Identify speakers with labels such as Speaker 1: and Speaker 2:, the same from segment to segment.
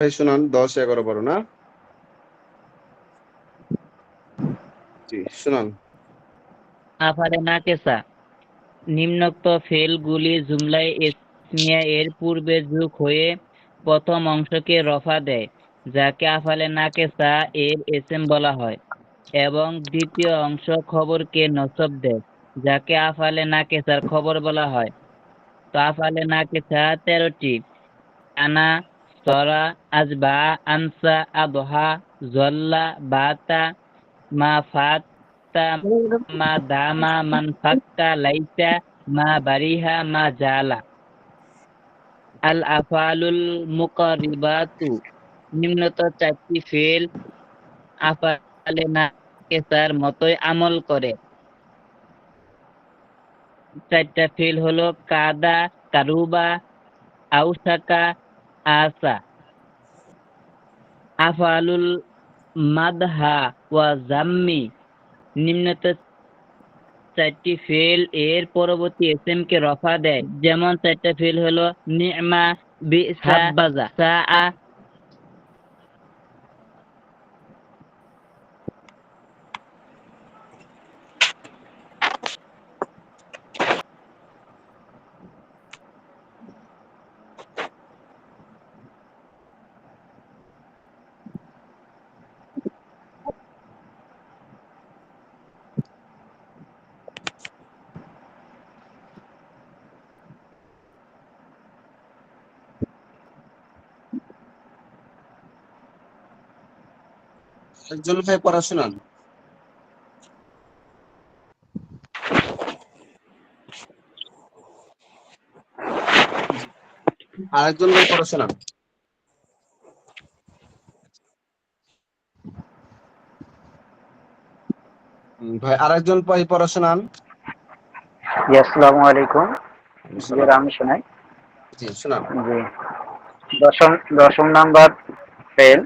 Speaker 1: ভাই শুনান 10-11-12 না? জি শুনান।
Speaker 2: আফালে নাকেসা নিম্নোক্ত ফেলগুলি জুমলায় ইসমিয়া এর পূর্বে যোগ হয়ে প্রথম অংশকে রফা দেয়, যাকে আফালে নাকেসা এর এসেম বলা হয়, এবং দ্বিতীয় অংশ খবরকে নসব দেয়, যাকে আফালে নাকেসার খবর বলা হয়। তো আফালে নাকেসা 13টি: আনা, সরা, আজবা, আনসা, আদহা, জল্লা, বাতা, মা ফাত্তা, মা দামা, মান ফাক্কা, লাইসা, মা বারিহা, মা জালা। আল আফআলুল মুকাররিবাতু নিম্নত 4টি ফেল আফআলে নাকেসার মতোই আমল করে। 4টা ফেল হলো কাদা, কারুবা, আউসাকা, আসা। আফআলুল মাদহা ওয়া জাম্মি নিম্নত 4টি ফেল এর পরবর্তী এসএম কে রফা দেয়, যেমন 4টা ফেল হলো নি'মা, বিসা, হাব্বাজা, সাআ।
Speaker 1: একজন ভাই পড়া শুনান। আরেকজন ভাই পড়া শুনান। ভাই আরেকজন ভাই পড়া শুনান।
Speaker 3: জি, আসসালামু আলাইকুম। জি,
Speaker 1: সালাম।
Speaker 3: আমি শোনাই।
Speaker 1: জি শুনান।
Speaker 3: জি, দশম দশম নাম্বার ফেল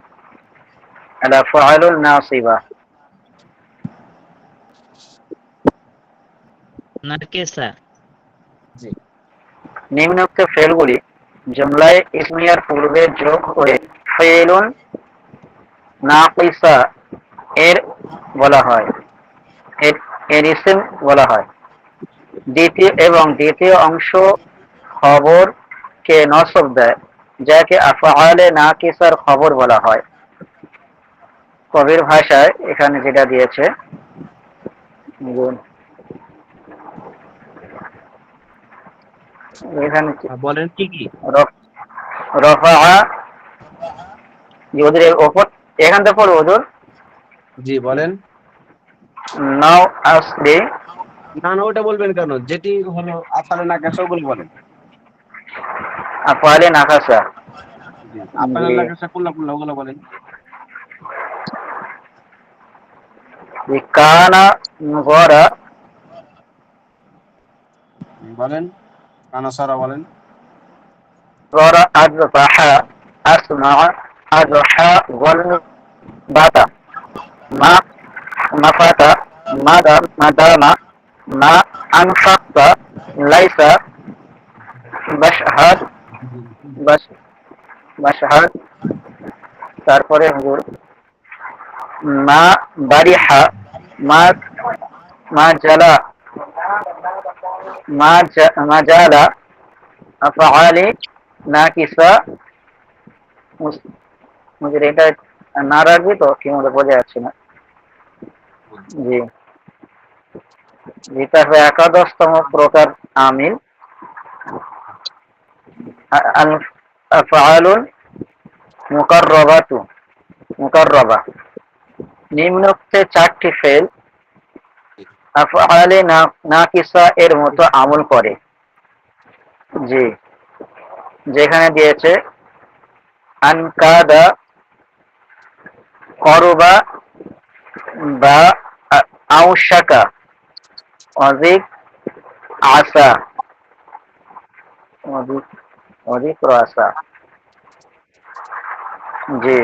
Speaker 3: আলা ফাআলুন নাসিবা।
Speaker 2: নাকেসা
Speaker 1: জি
Speaker 3: নিম্নোক্ত ফেলগুলি জুমলায়ে ইসমিয়ার পূর্বে যোগ হয়ে ফেলুন নাকিসা এর বলা হয়, এর এর ইসম বলা হয়। দ্বিতীয় অংশ খবর কে নসব দেয়, যাকে আফআলে নাকিসার খবর বলা হয়। কবির ভাষায় এখানে যেটা দিয়েছে, এখানে
Speaker 1: বলেন কি কি?
Speaker 3: রফা ওদের ওপর, এখান থেকে পড়ো ওদের
Speaker 1: জি বলেন।
Speaker 3: নাও আসবে
Speaker 1: না না ওটা বলবেন কেন? যেটি হলো আফালে নাকাশা ওগুলো বলেন।
Speaker 3: আফআলে নাকাসা।
Speaker 1: জি আফালে
Speaker 3: জি,
Speaker 1: নাকাশা কুল্লা কুল্লা ওগুলো বলেন।
Speaker 3: কানা গরা
Speaker 1: বলেন কানাসারা বলেন।
Speaker 3: গরা আজবাহা আসমা আজহা ওয়াল বাতা মা মাফাতা মাদামা মা আনফাক্তা লাইসা বাশহাদ বাশহাদ। তারপরে হুজুর মা বারিহা মা মা জালা মা জালা আফআলি নাকিসা। মুঝে এটা না রাখবি তো কি মনে বোঝা যাচ্ছে না। জি, যেটা হবে একাদশতম প্রকার আমিল আল আফআলুল মুকাররাবা। নিম্নোক্ত 4টি ফেল আফআলে নাকিসা এর মতো আমল করে। জি, যেখানে দিয়েছে আনকাদা, করবা বা আউশাকা, অধিক, আসা, অধিক অধিক আসা। জি,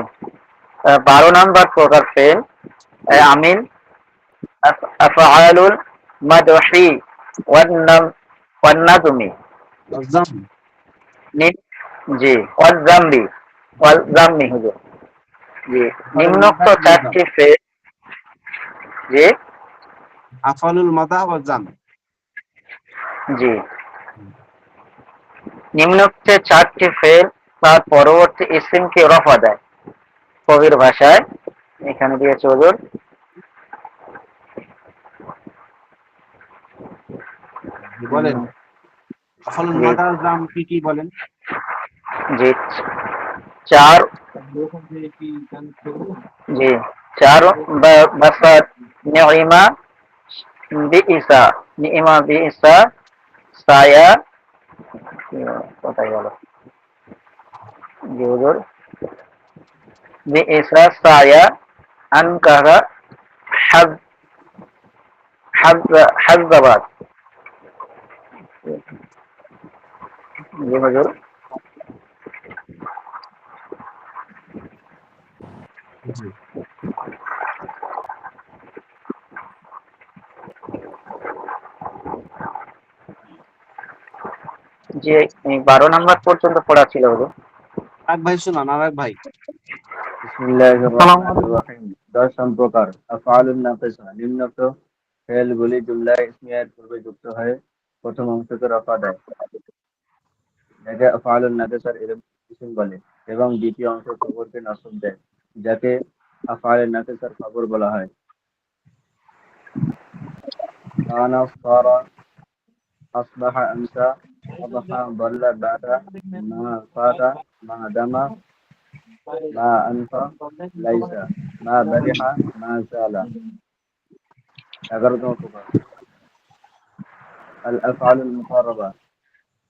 Speaker 3: 12 নম্বর প্রকার ফেল আমিল আফআলুল মাদহি ওয়ান নাজমি।
Speaker 1: জাম।
Speaker 3: জি, ওয়াল জামবি ওয়াল জাম্মি হুজুর। জি, নিম্নোক্ত চারটি ফেল, জি
Speaker 1: আফআলুল মাদাহ ওয়া জাম।
Speaker 3: জি, নিম্নোক্ত চারটি ফেল তার পরবর্তী ইসিমকে রফা দেয়। কবির ভাষায় এখানে দিয়েছে হুজুর,
Speaker 1: বলেন আফআলুল
Speaker 3: জি
Speaker 1: মাদাহ জাম কি কি বলেন?
Speaker 3: জি চার, জি চার বাসাত নিইমা বিইসা, নিইমা বিইসা সায়া, কোথায় গেল, জি হুজুর, বিইসা সায়া আনকারা হাজ হাজাবাদ। জি হুজুর।
Speaker 1: জি
Speaker 3: জি, এই 12 নাম্বার পর্যন্ত পড়া ছিল হুজুর।
Speaker 1: আরেক ভাই শোনান, আরেক ভাই।
Speaker 4: বিসমিল্লাহির রহমানির রহিম। 10 প্রকার আফআলুন নাকিসা। নিম্নোক্ত ফেলগুলি জুমলায় ইসমিয়ার পূর্বে যুক্ত হয়ে প্রথম অংশকে রফা দেয়, যাকে আফআলুন নাকিসার ইসম বলে, এবং দ্বিতীয় অংশ খবরকে নসব দেয়, যাকে আফআলে নাকিসার খবর বলা হয়। কানা, সারা, আসবাহা, আমসা, আদহা, দাল্লা, বাতা, মা ফাতা, মা দামা, মা আনফা, লাইসা, মা বারিহা, মা জালা। 11তম প্রকার আল আফআলুল মুকাররাবা।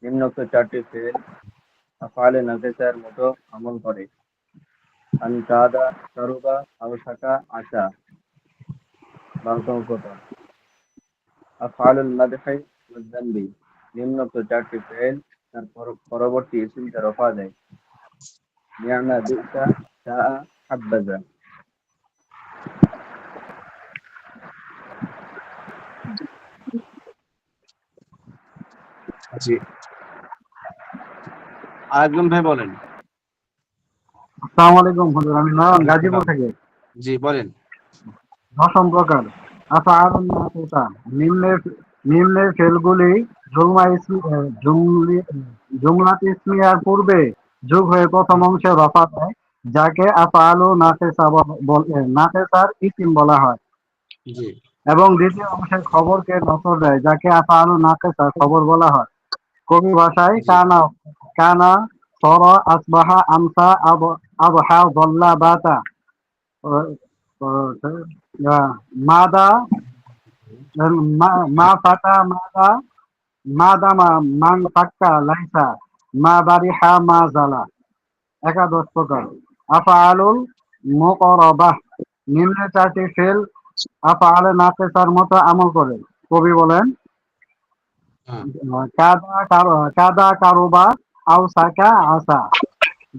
Speaker 4: নিম্নোক্ত চারটি ফেল আফআলে নাকিসার মতো আমল করে। আন কাদা, কারুবা, আওসাকা, আশা। 12তম প্রকার আফআলুল মাদহি ওয়াজ যামবি। নিম্নোক্ত চারটি ফেল তার পরবর্তী ইসিমকে রফা দেয়। নি'মা, বি'সা, শাআ, হাব্বাজা।
Speaker 1: জি আরেকজন ভাই বলেন।
Speaker 4: আসসালামু আলাইকুম হুজুর, আমি নয়ন গাজীপুর থেকে।
Speaker 1: জি বলেন।
Speaker 4: দশম প্রকার আফআলুন নাকিসা। নিম্নের নিম্নের ফেলগুলি জুমলাত ইসমিয়ার পূর্বে যোগ হয়ে প্রথম অংশে রফা দেয়, যাকে আফআলু নাকিসা নাকিসার ইসিম বলা হয়,
Speaker 1: জি
Speaker 4: এবং দ্বিতীয় অংশের খবরকে নসব দেয়, যাকে আফআলু নাকিসার খবর বলা হয়। কবি ভাষায়
Speaker 1: জি
Speaker 4: কানা, কানা, সর, আসবাহা, আমসা, আবহা, দল্লা, বাতা, মাদা, মা ফাতা, মাদা, মাদামা, মান ফাক্কা, লাইসা, মা বারিহা, মা জালা। 11 প্রকার আফআলুল মুকাররাবাহ। নিম্নের চারটি ফেল আফআলে নাকিসার মতো আমল করে। কবি বলেন
Speaker 1: হ্যাঁ
Speaker 4: কাদা, কারুবা, আওসাকা, আসা।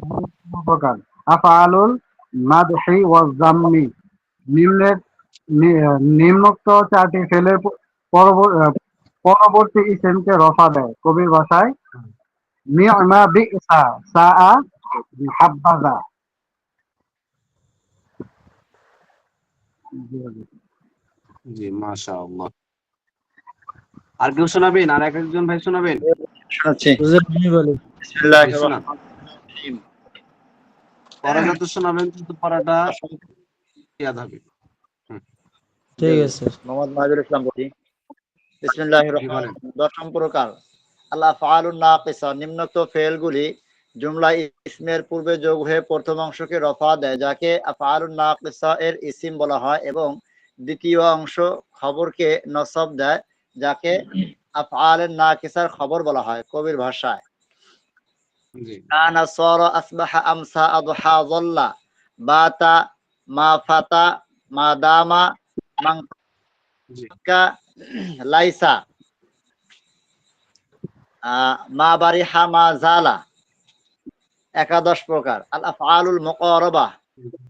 Speaker 4: 12 প্রকার আফআলুল মাদহি ওয়াজ যাম্মি। নিম্নের নিম্নোক্ত চারটি ফেলের পরবর্তী ইসিমকে রফা দেয়। কবির ভাষায় নি'মা, বি'সা, সাআ, হাব্বাজা।
Speaker 1: জি মাশাআল্লাহ। আর কেউ শোনাবেন? আর এক একজন ভাই শোনাবেন?
Speaker 3: শোনাচ্ছি।
Speaker 5: হুজুর আমি বলি।
Speaker 1: জি
Speaker 3: বিসমিল্লাহির
Speaker 1: শোনান।
Speaker 3: রহমানির রহিম।
Speaker 1: পড়া যত শোনাবেন তত পড়াটা ইয়াদ হবে। হুম,
Speaker 5: ঠিক আছে।
Speaker 3: মোহাম্মদ মাহিদুল ইসলাম বলি। বিসমিল্লাহির
Speaker 1: জি
Speaker 3: রহমানির
Speaker 1: বলেন।
Speaker 3: রহিম। 10 প্রকার আল আফআলুন নাকিসা। নিম্নোক্ত ফেলগুলি জুমলা ইসমের পূর্বে যোগ হয়ে প্রথম অংশকে রফা দেয়, যাকে আফআলুন নাকিসা এর ইসিম বলা হয়, এবং দ্বিতীয় অংশ খবরকে নসব দেয়, যাকে আফআলে নাকিসার খবর বলা হয়। কবির ভাষায়
Speaker 1: জি
Speaker 3: কানা, সারা, আসবাহা, আমসা, আদহা, যাল্লা, বাতা, মা ফাতা, মা দামা, মান
Speaker 1: জি
Speaker 3: ফাক্কা, লাইসা, মা বারিহা, মা জালা। 11 প্রকার আল আফআলুল মুকাররাবা।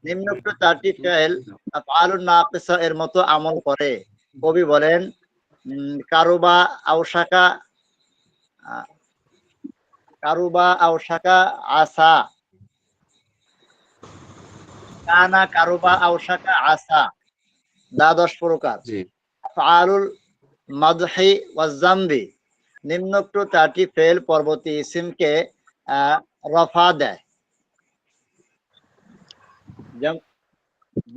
Speaker 3: নিম্নোক্ত চারটি ফেল আফআলুন নাকিসা এর মতো আমল করে। কবি বলেন কারুবা, আওসাকা, আহ, কারুবা, আওসাকা, আসা। কানা, কারুবা, আওশাকা, আসা, 10 প্রকার।
Speaker 1: জি
Speaker 3: আফআলুল মাদহি ওয়াজ জামবি, নিম্নোক্ত 4টি ফেল পরবর্তী ইসিমকে রফা দেয়।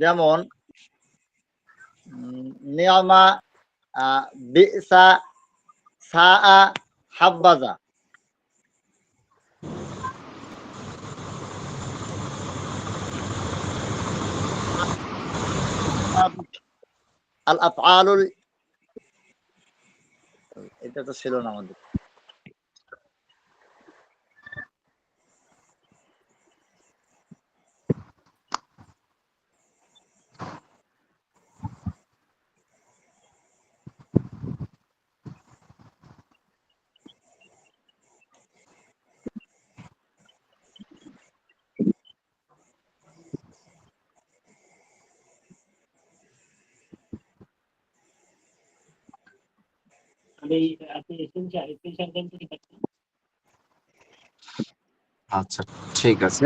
Speaker 3: যেমন নিয়ামা, বিসা, সাআ, হাব্বাজা। আল আফআলুল, এটা তো ছিল না আমাদের।
Speaker 1: আচ্ছা ঠিক আছে,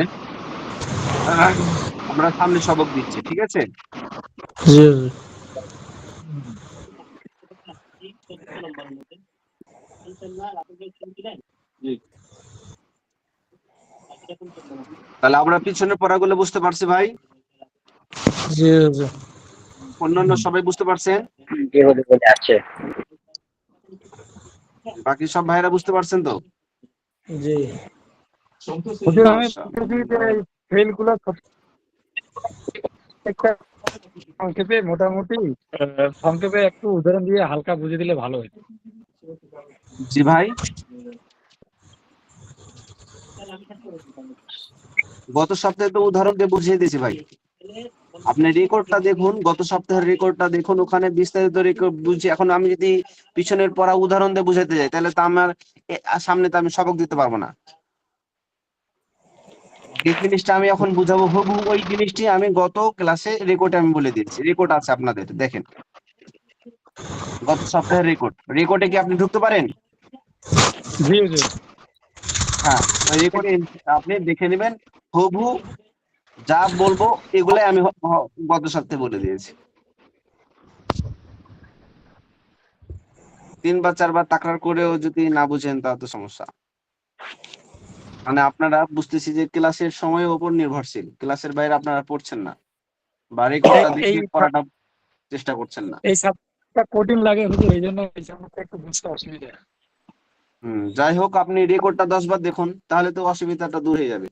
Speaker 1: আমরা সামনে সবক দিচ্ছি, ঠিক আছে।
Speaker 5: জি হুজুর।
Speaker 1: তাহলে আমরা পিছনের পড়াগুলো বুঝতে পারছি ভাই,
Speaker 5: জি হুজুর।
Speaker 1: অন্যান্য সবাই বুঝতে পারছেন,
Speaker 2: জি হুজুর, আছে।
Speaker 1: বাকি সব ভাইরা বুঝতে পারছেন তো?
Speaker 5: জি
Speaker 6: হুজুর আমি
Speaker 1: মাশাআল্লাহ।
Speaker 6: বুঝেছি যে এই ফেলগুলো প্রত্যেকটা সংক্ষেপে মোটামুটি সংক্ষেপে একটু উদাহরণ দিয়ে হালকা বুঝিয়ে দিলে ভালো হতো।
Speaker 1: জি ভাই, গত সপ্তাহে তো উদাহরণ দিয়ে বুঝিয়ে দিয়েছি ভাই, আপনি রেকর্ডটা দেখুন, গত সপ্তাহের রেকর্ডটা দেখুন, ওখানে বিস্তারিত রেকর্ড বুঝি। এখন আমি যদি পিছনের পড়া উদাহরণ দিয়ে বুঝাতে যাই তাহলে তো আমার সামনে তো আমি সবক দিতে পারবো না। যে জিনিসটা আমি এখন বুঝাবো হুবহু ওই জিনিসটি আমি গত ক্লাসে রেকর্ডে আমি বলে দিয়েছি, রেকর্ড আছে আপনাদের, দেখেন গত সপ্তাহের রেকর্ডে কি আপনি ঢুকতে পারেন?
Speaker 6: জি হুজুর।
Speaker 1: হ্যাঁ, ওই রেকর্ডে আপনি দেখে নেবেন, হুবহু যা বলবো এগুলাই আমি গত সপ্তাহে বলে দিয়েছি। 3 বা 4 বার তাকরার করেও যদি না বুঝেন তা তো সমস্যা। মানে আপনারা বুঝতেছি যে ক্লাসের সময়ের উপর নির্ভরশীল, ক্লাসের বাইরে আপনারা পড়ছেন না বা রেকর্ডটা
Speaker 6: এই
Speaker 1: দেখে পড়াটা চেষ্টা করছেন না।
Speaker 6: এই সাবজেক্টটা কঠিন লাগে হুজুর, এই জন্য এই সাবজেক্টটা একটু বুঝতে অসুবিধা।
Speaker 1: যাই হোক, আপনি রেকর্ডটা 10 বার দেখুন, তাহলে তো অসুবিধাটা দূর হয়ে যাবে।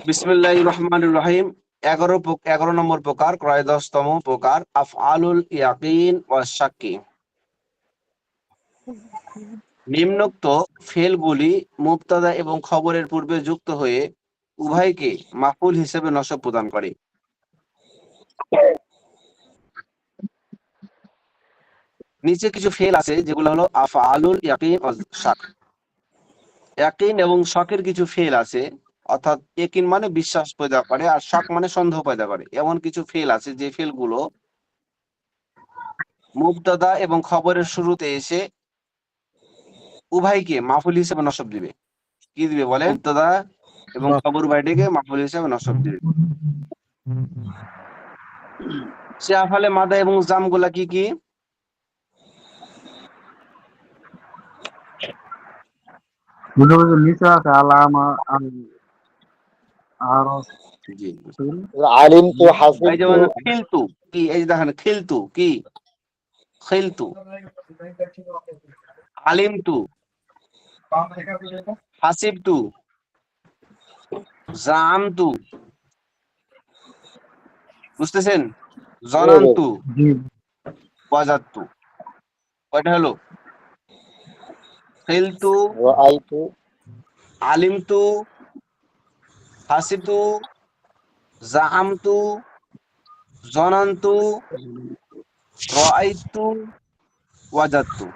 Speaker 1: বিসমিল্লাহির রহমানির রহিম। 11 নম্বর প্রকার, 13তম প্রকার, আফআলুল ইয়াকিন ওয়া শাক্কি। নিম্নোক্ত ফেলগুলি মুবতাদা এবং খবরের পূর্বে যুক্ত হয়ে উভয়কে মাফউল হিসেবে নসব প্রদান করে। নিচে কিছু ফেল আছে যেগুলো হলো আফআলুল ইয়াকিন ওয়া শাক। ইয়াকিন এবং শকের কিছু ফেল আছে, অর্থাৎ ইয়াকিন মানে বিশ্বাস পয়দা করে আর শক মানে সন্দেহ পয়দা করে। এমন কিছু ফেল আছে যে ফেলগুলো মুবতাদা এবং খবরের শুরুতে এসে উভয়কে মাফউল হিসেবে নসব দিবে। কি দিবে বলেন? মুবতাদা এবং খবর উভয়টিকে মাফউল হিসেবে নসব দিবে। সে আফালে মাদা এবং জাম গুলা কি কি?
Speaker 6: নিচে আছে আলামা আর
Speaker 1: জি,
Speaker 3: আলিমতু,
Speaker 1: এই
Speaker 3: হাসিবতু,
Speaker 1: যেমন খিলতু কি, এই যে দেখেন খিলতু কি, খিলতু, আলিমতু, হাসিবতু, জামতু, বুঝতেছেন? জনান্তু, ওয়াজাদতু। কয়টা হলো? খিলতু,
Speaker 3: রাআইতু,
Speaker 1: আলিমতু, হাসিবতু, জাআমতু, জনান্তু, রাআইতু, ওয়াজাদতু।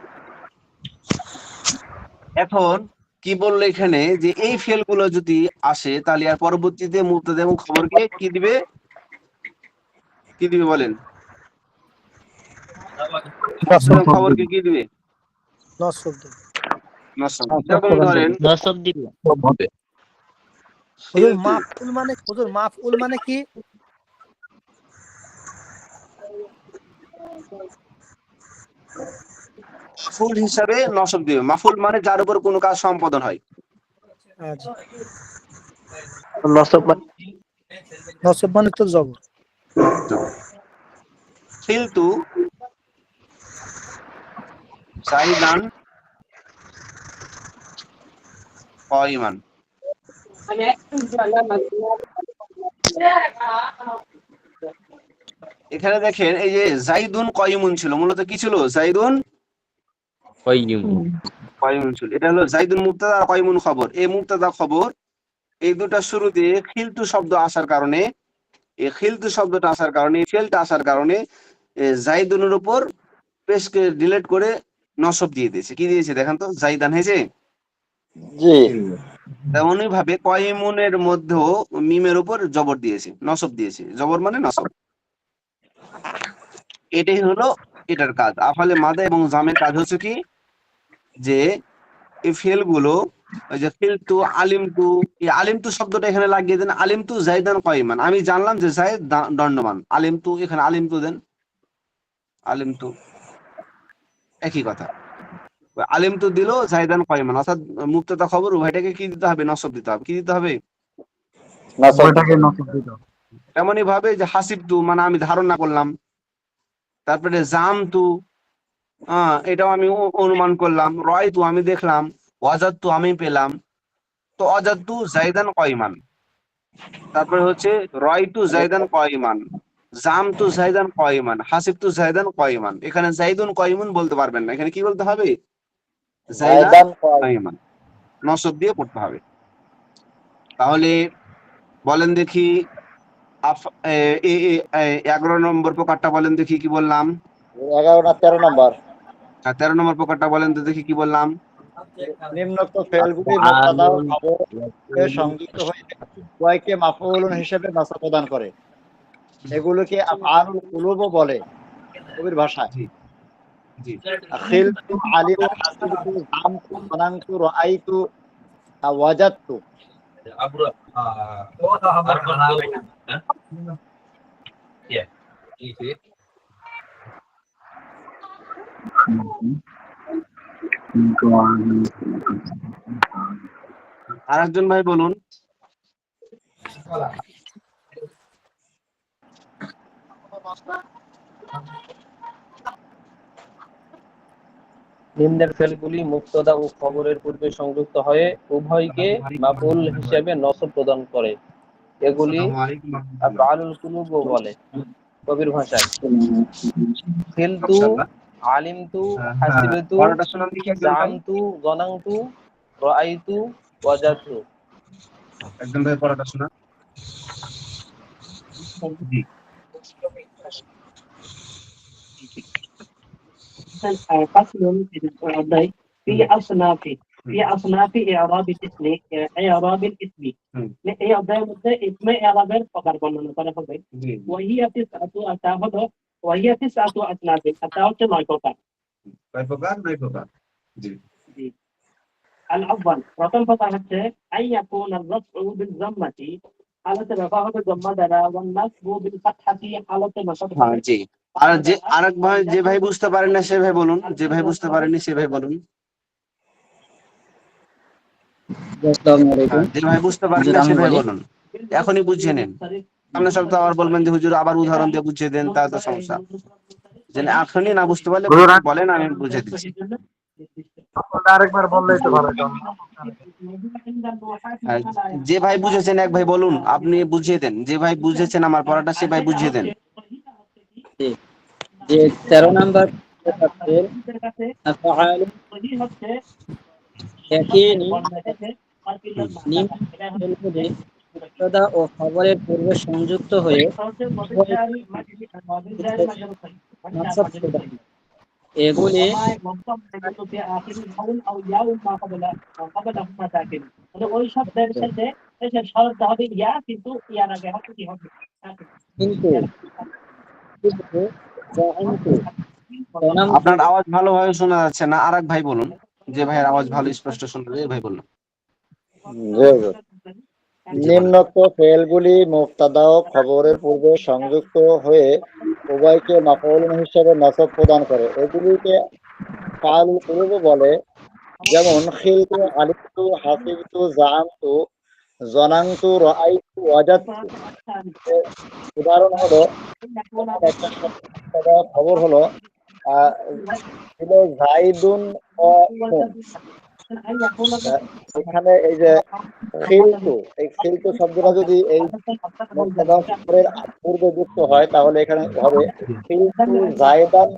Speaker 1: এখন কি বললো এখানে যে এই ফেলগুলো যদি আসে তাহলে আর পরবর্তীতে মুবতাদা এবং খবরকে কি দিবে, কি দিবে বলেন? মুবতাদা এবং খবরকে কি দিবে?
Speaker 5: নসব দেব।
Speaker 1: নসব। যেমন ধরেন
Speaker 2: নসব দিব।
Speaker 6: হবে।
Speaker 5: হুজুর
Speaker 1: খিলতু,
Speaker 5: মাফউল মানে কি?
Speaker 1: মাফুল হিসাবে নসব দিবে। মাফুল মানে যার উপর কোনো কাজ সম্পাদন হয়।
Speaker 5: আচ্ছা,
Speaker 6: নসব মানে
Speaker 5: নসব মানে তো জবর।
Speaker 1: খিলতু জাইদান কাইমান। এখানে দেখেন এই যে জাইদুন কাইমুন ছিল, মূলত কি ছিল? জাইদুন কাইমুন ছিল। এটা হলো জাইদুন মুবতাদা আর কাইমুন খবর। এই মুবতাদা খবর এই দুটা শুরুতে খিলতু শব্দ আসার কারণে, এই খিলতু শব্দটা আসার কারণে, ফেলটা আসার কারণে জাইদুনের উপর পেশকে ডিলিট করে নসব দিয়ে দিয়েছে। কি দিয়েছে দেখেন তো? জাইদান হয়েছে।
Speaker 3: জি
Speaker 1: তেমনই ভাবে কয়মুনের মধ্যেও মিমের উপর জবর দিয়েছে, নসব দিয়েছে। জবর মানে নসব। এটাই হলো এটার কাজ। আফালে মাদা এবং জামের কাজ হচ্ছে কি, যে এই ফেল গুলো, ওই যে ফিলতু, আলিমতু, এই আলিমতু শব্দটা এখানে লাগিয়ে দেন। আলিমতু জাইদান কাইমান, আমি জানলাম যে জাইদ দণ্ডমান। আলিমতু, এখানে আলিমতু দেন। আলিমতু একই কথা। আলিমতু দিল জাইদান কাইমান, অর্থাৎ মুবতাদা খবর উভয়টাকে কি দিতে হবে? নসব দিতে হবে। কি দিতে হবে?
Speaker 3: নসব
Speaker 6: ওইটাকে নসব দিতে হবে।
Speaker 1: তেমনই ভাবে যে হাসিবতু মানে আমি ধারণা করলাম। তারপরে জামতু, এটাও আমি অনুমান করলাম। রয়তু আমি দেখলাম। ওয়াজাদতু আমি পেলাম। তো অজাদতু জাইদান কাইমান। তারপরে হচ্ছে রয়তু জাইদান কাইমান, জামতু জাইদান কাইমান, হাসিবতু জাইদান কাইমান। এখানে জাইদুন কাইমুন বলতে পারবেন না, এখানে কি বলতে হবে? জাইদান
Speaker 3: জায়দান কয়
Speaker 1: কাইমান, নসব দিয়ে পড়তে হবে। তাহলে বলেন দেখি, 11 নম্বর প্রকারটা বলেন দেখি, কি বললাম?
Speaker 3: 11 না 13 নম্বর।
Speaker 1: আর 13 নম্বর প্রকারটা বলেন তো দেখি, কি বললাম?
Speaker 3: নিম্নোক্ত ফেলগুলি মুবতাদা ও খবরে সংযুক্ত হয়ে উভয়কে মাফউলুন হিসেবে নসব প্রদান করে। এগুলোকে আফআলুল কুলুবও বলে কবির ভাষায়।
Speaker 1: জি জি।
Speaker 3: খিলতু, আলিমু, হাসিবতু, জামতু, যানানতু, রাআইতু, ওয়াজাদতু।
Speaker 1: আরেকজন ভাই বলুন।
Speaker 7: নিম্নের ফেলগুলি মুবতাদা ও খবরের পূর্বে সংযুক্ত হয়ে উভয়কে মাফউল হিসেবে নসব প্রদান করে। এগুলি আফআলুল কুলুব বলে কবির ভাষায়। খিলতু, আলিমতু, হাসিবতু,
Speaker 1: পড়াটা শোনান দেখি একজন ভাই।
Speaker 7: জামতু, যানানতু, রাআইতু, ওয়াজাদতু।
Speaker 1: একজন ভাই পড়াটা শোনা। জি।
Speaker 8: فصل الضيف في أصناف إعراب الاسم إعراب الاسم এই অধ্যায়ের মধ্যে ইসমে ইরাবের প্রকার বর্ণনা করা হবে।
Speaker 1: জি।
Speaker 8: ওয়াহিয়া তিসআতু আসনাফ, তা হচ্ছে 9 প্রকার।
Speaker 1: কয় প্রকার? 9 প্রকার। জি।
Speaker 8: জি। আল আউয়াল, প্রথম প্রকার হচ্ছে আইয়াকুন আর-রাফউ বিল যাম্মাতি, হালাতে রাফা হবে যাম্মা দ্বারা, ওয়ান নাসবু বিল ফাতহাতি, হালাতে নাসব
Speaker 1: হ্যাঁ
Speaker 8: হবে।
Speaker 1: জি। আর যে আরেক ভাই, যে ভাই বুঝতে পারেন না সে ভাই বলুন। যে ভাই বুঝতে পারেননি সে ভাই বলুন। হ্যাঁ, যে ভাই বুঝতে পারেন না সে ভাই বলুন। এখনই বুঝিয়ে নেন। সামনে সপ্তাহে আবার বলবেন যে হুজুর আবার উদাহরণ দিয়ে বুঝিয়ে দেন, তাহলে তো সমস্যা। যে এখনই না বুঝতে পারলে
Speaker 6: হুজুর,
Speaker 1: বলেন, আমি বুঝিয়ে দিচ্ছি।
Speaker 6: আরেকবার বললেই তো ভালো হতো।
Speaker 1: আর যে ভাই বুঝেছেন এক ভাই বলুন, আপনি বুঝিয়ে দেন। যে ভাই বুঝেছেন আমার পড়াটা সে ভাই বুঝিয়ে দেন।
Speaker 2: যে 13 নাম্বার হচ্ছে আফআল ইয়াকিনি নিম ফেলগুলি মুবতাদা ও খবরের পূর্বে সংযুক্ত হয়ে নসব প্রদান। এগুলি
Speaker 8: ওই শব্দের শেষে শব্দ হবে ইয়া, কিন্তু ইয়ার আগে হবে কি হবে?
Speaker 2: কিন্তু জাআমতু,
Speaker 1: আপনার আওয়াজ ভালোভাবে শোনা যাচ্ছে না, আর এক ভাই বলুন, যে ভাইয়ের আওয়াজ ভালো স্পষ্ট শোনা যায়, ভাই বলুন।
Speaker 3: জি হুজুর।
Speaker 1: জি বলেন।
Speaker 3: নিম্নোক্ত ফেলগুলি মুবতাদা ও খবরের পূর্বে সংযুক্ত হয়ে উভয়কে মাফউল হিসেবে নসব প্রদান করে। এগুলিকে ফাআলুল কুলুব বলে। যেমন খিলতু, আলিমতু, হাসিবতু, জাআমতু, জনানতু, রাআইতু, ওয়াজাদতু। এর উদাহরণ হলো, যেমন একটা মুবতাদা খবর হলো ছিল জাইদুন কাইমুন। এখানে এই যে খিলতু, এই খিলতু শব্দটা যদি এই মুবতাদা খবরের পূর্বে যুক্ত হয় তাহলে এখানে হবে খিলতু জাইদান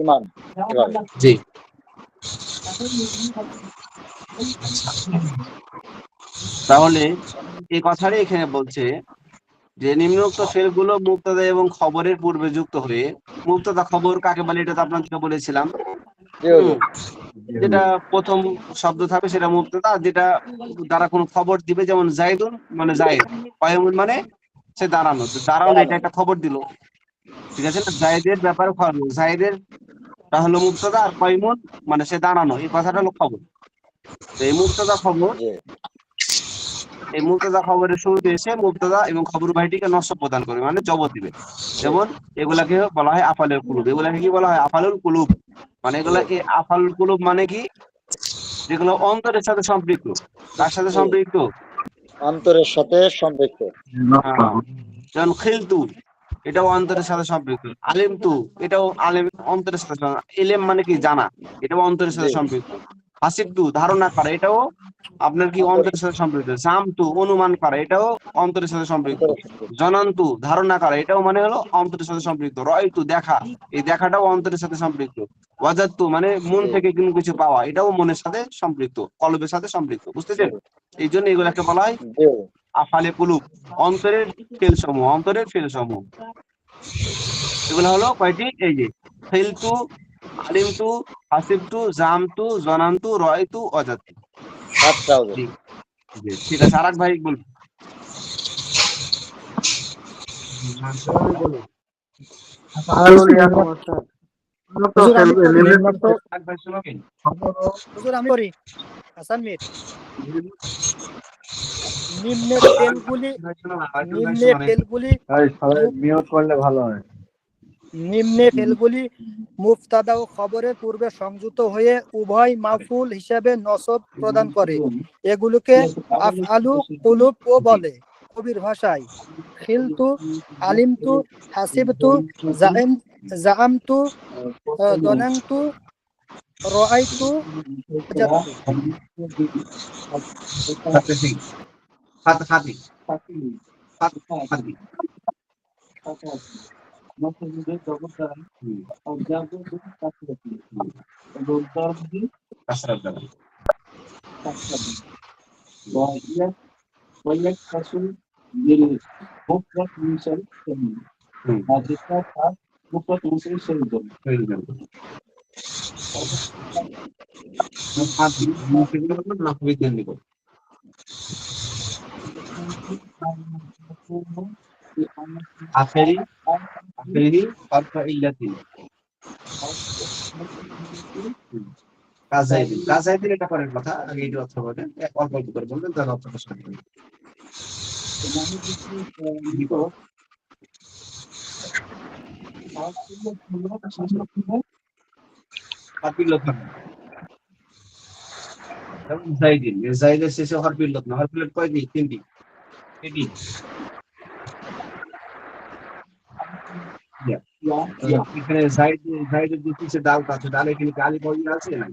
Speaker 3: ইমান। এভাবে।
Speaker 1: জি। তাহলে এই কথাটাই এখানে বলছে যে নিম্নোক্ত ফেলগুলো মুবতাদা এবং খবরের পূর্বে যুক্ত হয়ে, মুবতাদা খবর কাকে বলে এটা তো আপনাদেরকে বলেছিলাম।
Speaker 3: জি হুজুর।
Speaker 1: যেটা প্রথম শব্দ থাকবে সেটা মুবতাদা, আর যেটা দ্বারা কোনো খবর দিবে, যেমন জাইদুন মানে জায়েদ, কায়ুমুন মানে সে দাঁড়ানো, তো দাঁড়ানো এটা একটা খবর দিল, ঠিক আছে না? জায়েদের ব্যাপারে খবর, জায়েদের তা হলো মুবতাদা, আর কায়ুমুন মানে সে দাঁড়ানো, এই কথাটা হলো খবর। তো এই মুবতাদা খবর,
Speaker 3: জি
Speaker 1: এই মুবতাদা খবরের শুরুতে এসে মুবতাদা এবং খবর বাহিনীকে নসব প্রদান করবে, মানে জবর দিবে। যেমন এগুলাকে বলা হয় আফালের কুলুব, এগুলাকে কি বলা হয়? আফালুল কুলুব। মানে এগুলা এই আফালুল কুলুব মানে কি? যেগুলো অন্তরের সাথে সম্পৃক্ত। কার সাথে
Speaker 3: জি,
Speaker 1: সম্পৃক্ত?
Speaker 3: অন্তরের সাথে সম্পৃক্ত।
Speaker 1: যেমন খিলতু, এটাও অন্তরের সাথে সম্পৃক্ত। আলিমতু, এটাও আলিম অন্তরের সাথে ইলেম মানে কি? জানা, এটাও অন্তরের সাথে
Speaker 3: জি,
Speaker 1: সম্পৃক্ত। হাসিবতু, ধারণা করা, এটাও আপনার কি? অন্তরের সাথে সম্পৃক্ত। জামতু, অনুমান করা, এটাও অন্তরের সাথে সম্পৃক্ত।
Speaker 3: অন্তরের সম্পৃক্ত।
Speaker 1: জনান্তু, ধারণা করা, এটাও মানে হলো অন্তরের সাথে সম্পৃক্ত। রয়তু, দেখা, এই দেখাটাও অন্তরের সাথে সম্পৃক্ত। ওয়াজাদতু মানে মন
Speaker 3: জি
Speaker 1: থেকে কোনো কিছু পাওয়া, এটাও মনের সাথে সম্পৃক্ত, কলবের সাথে সম্পৃক্ত। বুঝতেছেন?
Speaker 3: জি
Speaker 1: এই জন্য এগুলাকে বলা হয়
Speaker 3: জি
Speaker 1: আফালে কুলুব, অন্তরের ফেল সমূহ, অন্তরের ফেল সমূহ। এগুলো হলো কয়টি? এই যে ফেলতু, আলিমতু, হাসিবতু, জামতু, জনান্তু, রয়তু, অজাতু।
Speaker 3: আচ্ছা হুজুর।
Speaker 1: জি জি, ঠিক আছে। আর এক ভাই বলুন।
Speaker 5: হুজুর আমি করি।
Speaker 6: নিম্নোক্ত
Speaker 1: এক ভাই শোনাবেন?
Speaker 6: খবর ও
Speaker 5: হুজুর আমি করি। হাসান মির। নিম্নের ফেলগুলি নিম্নে ফেলগুলি
Speaker 4: সবাই
Speaker 5: মুব-
Speaker 4: মিউট করলে ভালো হয়।
Speaker 5: নিম্নে ফেলগুলি মুবতাদা ও খবরের পূর্বে সংযুক্ত হয়ে উভয় মাফউল হিসেবে নসব প্রদান করে। এগুলোকে আফআলু কুলুব ও বলে। কবির ভাষায় খিলতু, আলিমতু, হাসিবতু, জাআমতু, জনানতু, রাআইতু, ওয়াজাদতু।
Speaker 1: আখেরি, আখেরি, অর্থ ইল্লাতিন। কাজাইদিন, কাজাইদিন এটা পরের কথা, আগে এটা অর্থ বলেন, অল্প অল্প করে বলবেন, তার অর্থটা শুনবেন। হরফিল লোক না। যেমন জাইদিন, এই জাইদের শেষে হরফিল লোক না, হরফিল লোক কয়টি? তিনটি। এটি এখানে জাইদের যে পিছে ডালটা আছে, ডালে এখানে কি আলিফ ওয়াও আছে না?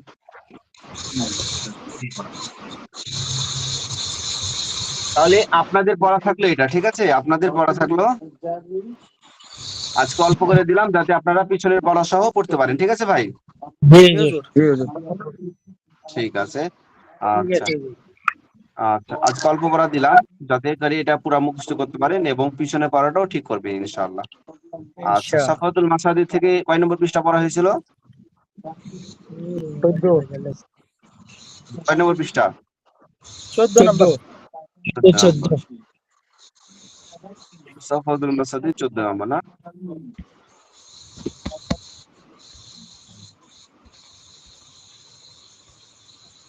Speaker 1: তাহলে আপনাদের পড়া থাকলো এটা, ঠিক আছে? আপনাদের পড়া থাকলো, আজকে অল্প করে দিলাম যাতে আপনারা পিছনের পড়া সহ পড়তে পারেন, ঠিক আছে ভাই?
Speaker 6: জি
Speaker 5: হুজুর
Speaker 1: ঠিক আছে। আচ্ছা আচ্ছা, আজকে অল্প পড়া দিলাম যাতে করে এটা পুরো মুখস্থ করতে পারেন এবং পিছনে পড়াটাও ঠিক করবেন ইনশাআল্লাহ। আচ্ছা,
Speaker 5: ইনশাআল্লাহ।
Speaker 1: সাফাতুল মাসাদিদ থেকে কয় নম্বর পৃষ্ঠা পড়া হয়েছিল?
Speaker 6: 14
Speaker 1: কয় নম্বর পৃষ্ঠা?
Speaker 5: 14 নম্বর।
Speaker 6: 14
Speaker 1: সাফাতুল মাসাদিদ 14 নম্বর না?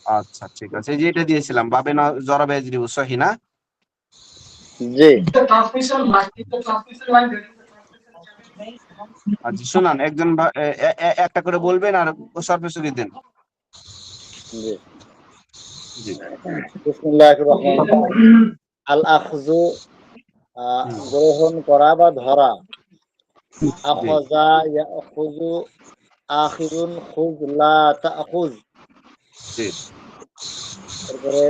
Speaker 1: আচ্ছা ঠিক আছে, এই যে এটা দিয়েছিলাম বাবে না জরাবে ইয়াজরিবু, সহি না?
Speaker 3: জি
Speaker 1: আচ্ছা শুনান, একজন একটা করে বলবেন আর সর্বসুরি দেন।
Speaker 3: জি
Speaker 1: জি
Speaker 3: বিসমিল্লাহির রহমানির রহিম। আল আখযু গ্রহণ করা বা ধরা। আখযা ইয়াখযু, আখিরুন খুয লা তাখুয।
Speaker 1: জি।
Speaker 3: তারপরে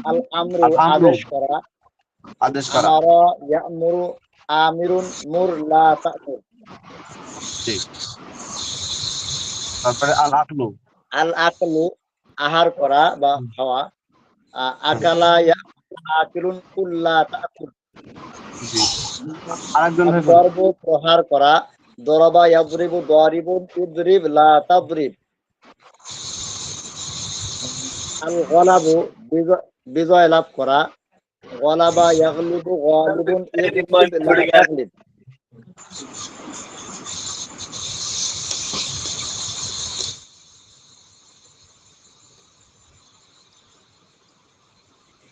Speaker 3: আল আমরু
Speaker 1: আল আমরু
Speaker 3: আদেশ করা।
Speaker 1: আদেশ করা।
Speaker 3: আমারা ইয়ামুরু, আমিরুন মুর লা তা'মুর।
Speaker 1: জি। তারপরে আল আকলু।
Speaker 3: আল আকলু আহার করা বা খাওয়া। আকালা ইয়াকুলু আকিলুন কুল লা তা'কুল।
Speaker 1: জি। আরেকজন ভাই বলুন।
Speaker 3: আদ-দরবু প্রহার করা। দরাবা ইয়াদরিবু দারিবুন ইদরিব লা তাদরিব। আল গলাবু বিজয় লাভ করা। গলাবা ইয়াগলিবু গালিবুন ইগলিব লা তাগলিব।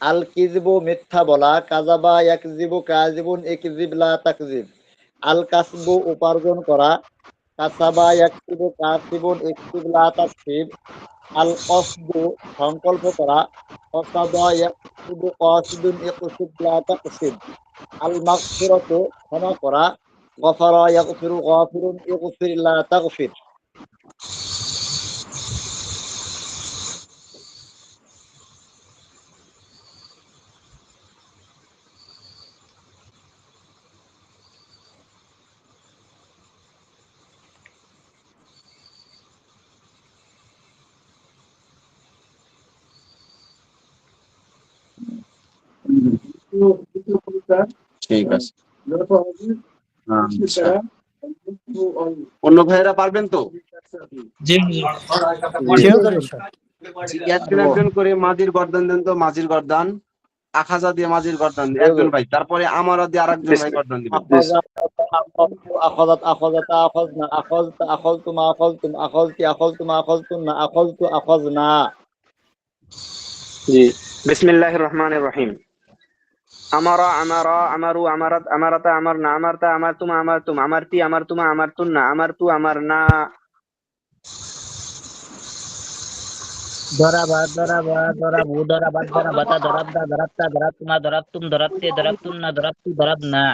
Speaker 3: আল কিযবু মিথ্যা বলা। কাযাবা ইয়াকযিবু কাযিবুন ইকযিব লা তাকযিব। আল কাসবু উপার্জন করা। কাসাবা ইয়াকসিবু কাসিবুন ইকসিব লা তাকসিব। আল কসদু সংকল্প করা। কসাবা ইয়াকসিবু কাসিদুন ইকসিব লা তাকসিব। আল মাগফিরাতু ক্ষমা করা। গফারা ইয়াগফিরু গাফিরুন ইগফির লা তাগফির।
Speaker 1: ঠিক আছে। আচ্ছা। অন্য ভাইয়েরা পারবেন তো?
Speaker 5: জি হুজুর ইরশাদ।
Speaker 1: একজন একজন করে মাঝির গর্দান দেন তো, মাঝির গর্দান। আখাজা দিয়ে মাঝির গর্দান দেন একজন ভাই, তারপরে আমারা দিয়ে আরেকজন ভাই গর্দান দিবেন।
Speaker 3: আখাযা আখাযতু আখাযাত আখাযাতা আখাযনা আখাযতা আখাযতুম আখাযতুম আখাযতি আখাযতুম আখাযতুন্না আখাযতু আখাযনা।
Speaker 7: জি বিসমিল্লাহির রহমানির রহিম। আমারা আমারা আমারু আমারাত আমারাতা আমারনা আমারতা আমারতুমা আমারতুম আমারতি আমারতুমা আমারতুন্না আমারতু আমারনা।
Speaker 2: দরাবা দরাবা দরাবু দরাবাত দরাবাতা দরাবদা দরাবতা দরাবতুমা দরাবতুম দরাবতে দরাবতুন্না দরাবতু দরাবনা।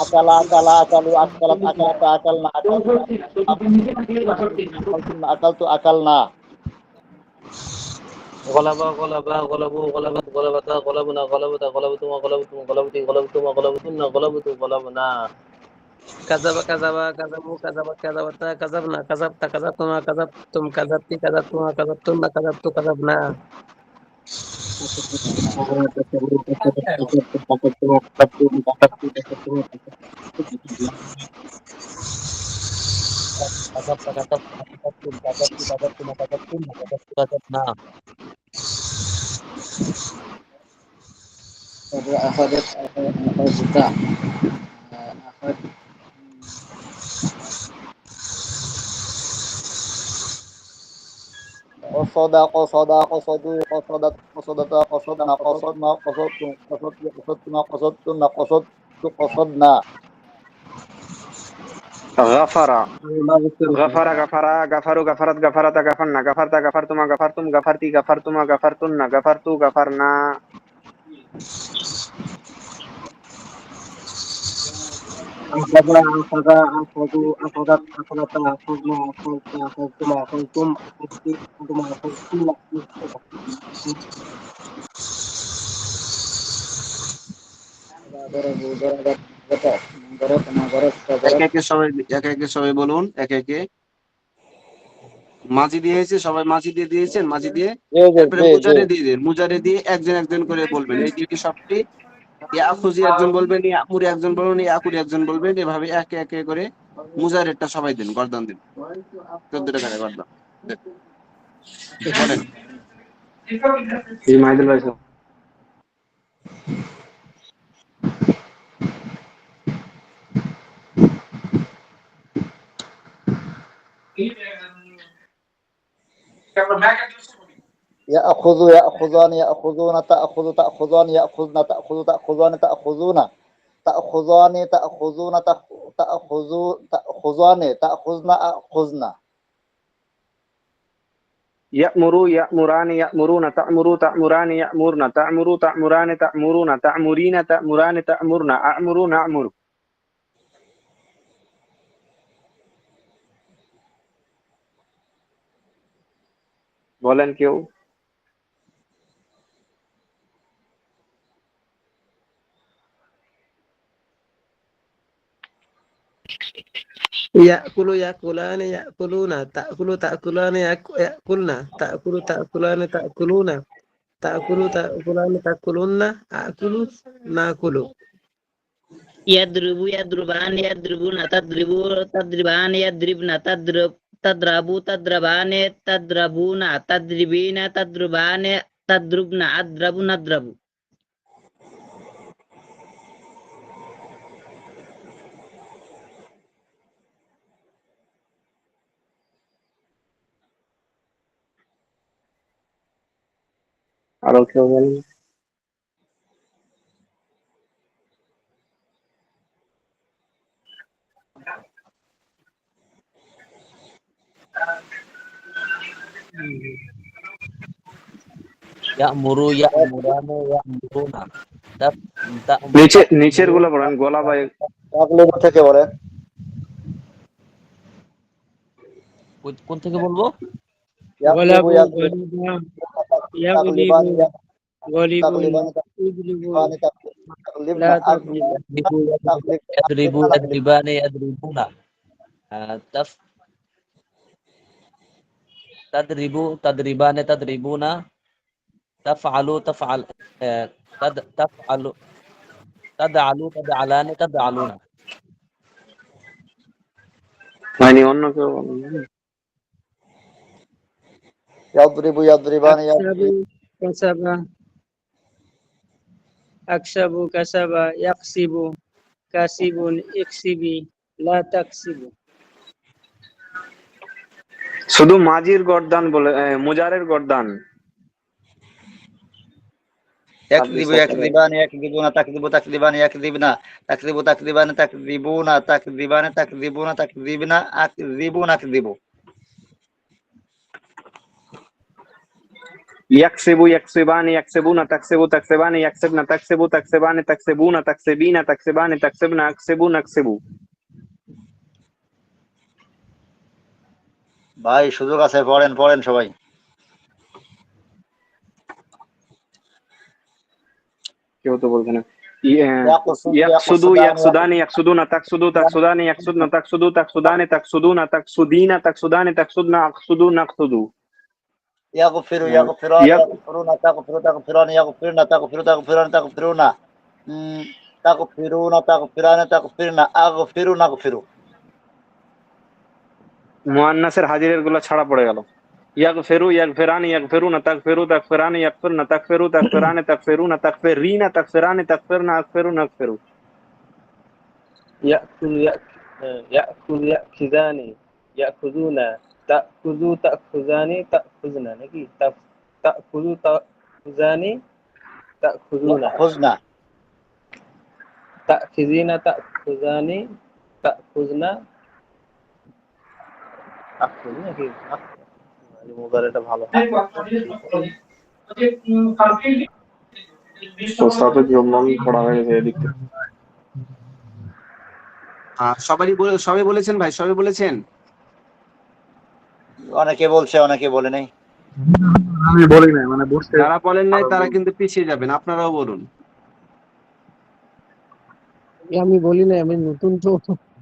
Speaker 3: আকালা আকালা আকালু আকালাত আকালাতা আকালনা আকালতুন্না আকালতু আকালনা।
Speaker 7: গলাবা গলাবা গলাবু গলাবাত গলাবাতা গলাবুনা গলাবাতা গলাবতুমা গলাবতুম গলাবতি গলাবতুমা গলাবতুন্না গলাবতু গলাবনা। কাযাবা কাযাবা কাযাবু কাযাবাত কাযাবাতা কাযাবনা কাযাবতা কাযাবতুমা কাযাবতুম কাযাবতি কাযাবতুমা কাযাবতুন্না কাযাবতু কাযাবনা। কাযাবতা কাযাবতুমা কাযাবতুম কাযাবতি কাযাবতুমা কাযাবতুন্না কাযাবতু কাযাবনা।
Speaker 4: أخذت أخذت أخذ
Speaker 3: قصد قصد قصدوا قصدت قصدتا قصدنا قصدنا قصدتم قصدت قصدتنا قصدتن قصدت قصدنا.
Speaker 7: غفر غفر غفرا غفروا غفرت غفرتا غفرنا غفرتا غفرتما غفرتم غفرتي غفرتما غفرتن غفرتو غفرنا.
Speaker 8: أخذ أخذ أخذوا أخذت أخذتا أخذنا أخذت أخذتم أخذتم أخذتي أخذتم أخذتن
Speaker 3: ضربوا ضربت ضربت ضربنا ضربت
Speaker 1: একে
Speaker 3: ضربت.
Speaker 1: একে সবাই একে একে সবাই বলুন, একে একে। মাঝি দিয়েছে, সবাই মাঝি দিয়ে দিয়েছেন, মাঝি দিয়ে
Speaker 3: জি জি
Speaker 1: এরপরে
Speaker 3: জি জি
Speaker 1: মুজারে দিয়ে দিন, মুজারে দিয়ে একজন একজন করে বলবেন। এই ডিউটি সবটি ইয়াখুজি একজন বলবেন, ইয়াকুরি একজন বলবেন, ইয়াকুরি একজন বলবেন, এভাবে একে একে করে মুজারেরটা সবাই দিন, গর্দান দিন। 14 টাকা গর্দান দেন। বলেন।
Speaker 7: জি মাইদুল ভাই স্যার।
Speaker 3: يأخذ يأخذان يأخذون تأخذ تأخذان يأخذن تأخذ تأخذان تأخذون تأخذان تأخذون تأخذان تأخذن أخذن
Speaker 9: يأمر يأمران يأمرون تأمر تأمران يأمرن تعمر تأمران تأمرون تعمرين تأمران تأمرن أأمر نأمر বলেন কেউ
Speaker 10: يأكل يأكلان يأكلون تأكل تأكلان يأكلن تأكل تأكلان تأكلون تأكل تأكلان تأكلن أكل نأكل
Speaker 2: يضرب يضربان يضربون تضرب تضربان يضربن تضرب تضرب تضربان تضربون تضربين تضربان تضربن أضرب نضرب
Speaker 9: আরো কেউ বলেন
Speaker 11: يأمر يأمران يأمرون
Speaker 9: নিচে নিচের গুলো পড়েন গলা বা
Speaker 3: তাকলিব থেকে বলেন
Speaker 11: কোন থেকে বলবো
Speaker 3: يقلب
Speaker 6: غلبوا
Speaker 3: يقلب
Speaker 6: غلبوا
Speaker 3: تقلبان
Speaker 6: يغلبوا غلبوا
Speaker 3: تقلبان
Speaker 6: يغلبوا
Speaker 3: تقلبن
Speaker 6: لا
Speaker 3: تقلبن
Speaker 6: تغلبوا
Speaker 11: يضربوا يضربان يضربون تضربوا تضربان تضربون تفعلوا تفعل تفعلوا تدعلوا تدعلان تدعلون
Speaker 9: মানে অন্য কেউ বলেন
Speaker 3: يضرب يضربان
Speaker 6: كسب أكسب كسب يكسب كاسب اكسبي لا تكسب
Speaker 9: শুধু মাজির গর্দান বলে মুজারের গর্দান
Speaker 3: يكذب يكذبان يكذبون تكذب تكذبان يكذبن تكذب تكذبان تكذبون تكذبان تكذبون تكذبن أكذب نكذب
Speaker 9: يكسب يكسبان يكسبون تكسب تكسبان يكسبن تكسب تكسبان تكسبون تكسبين تكسبان تكسبن أكسب نكسب
Speaker 3: ভাই সুযোগ আছে পড়েন পড়েন সবাই
Speaker 9: কেউ তো বলবে না يقصد يقصدان يقصدون تقصد تقصدان يقصدن تقصد تقصدان تقصدون تقصدين تقصدان تقصدن أقصد نقصد
Speaker 3: يغفر يغفران يغفرون تغفر تغفران يغفرن تغفر تغفران تغفرون تغفرون تغفران تغفرن أغفر نغفر
Speaker 9: মুয়ান্নাসের হাজিরের গুলো ছাড়া পড়ে গেল ইয়াগফিরু ইয়াগফিরানি ইয়াগফিরুনা তাগফিরু তাগফিরানি ইয়াগফিরনা তাগফিরু তাগফিরানি তাগফিরুনা তাগফিরিনা তাগফিরানি তাগফিরনা আগফিরু নাগফিরু
Speaker 7: يأكل يأكل يأخذان يأخذون تأخذوا تأخذان تأخذنا নাকি تأخذوا تأخذان تأخذون
Speaker 3: خذنا
Speaker 7: تأخذين تأخذان تأخذنا أخذ নাকি মুদারিটা ভালো
Speaker 9: ওস্তাদ জম্মন পড়া হয়ে গেছে এদিক থেকে
Speaker 1: সবাই বলেছেন ভাই, সবাই বলেছেন?
Speaker 3: অনেকে বলছে অনেকে বলে নাই
Speaker 6: আমি বলি না মানে বুঝতে
Speaker 1: যারা বলেন নাই তারা কিন্তু পিছিয়ে যাবেন, আপনারাও বলুন।
Speaker 6: আমি বলি না আমি নতুন তো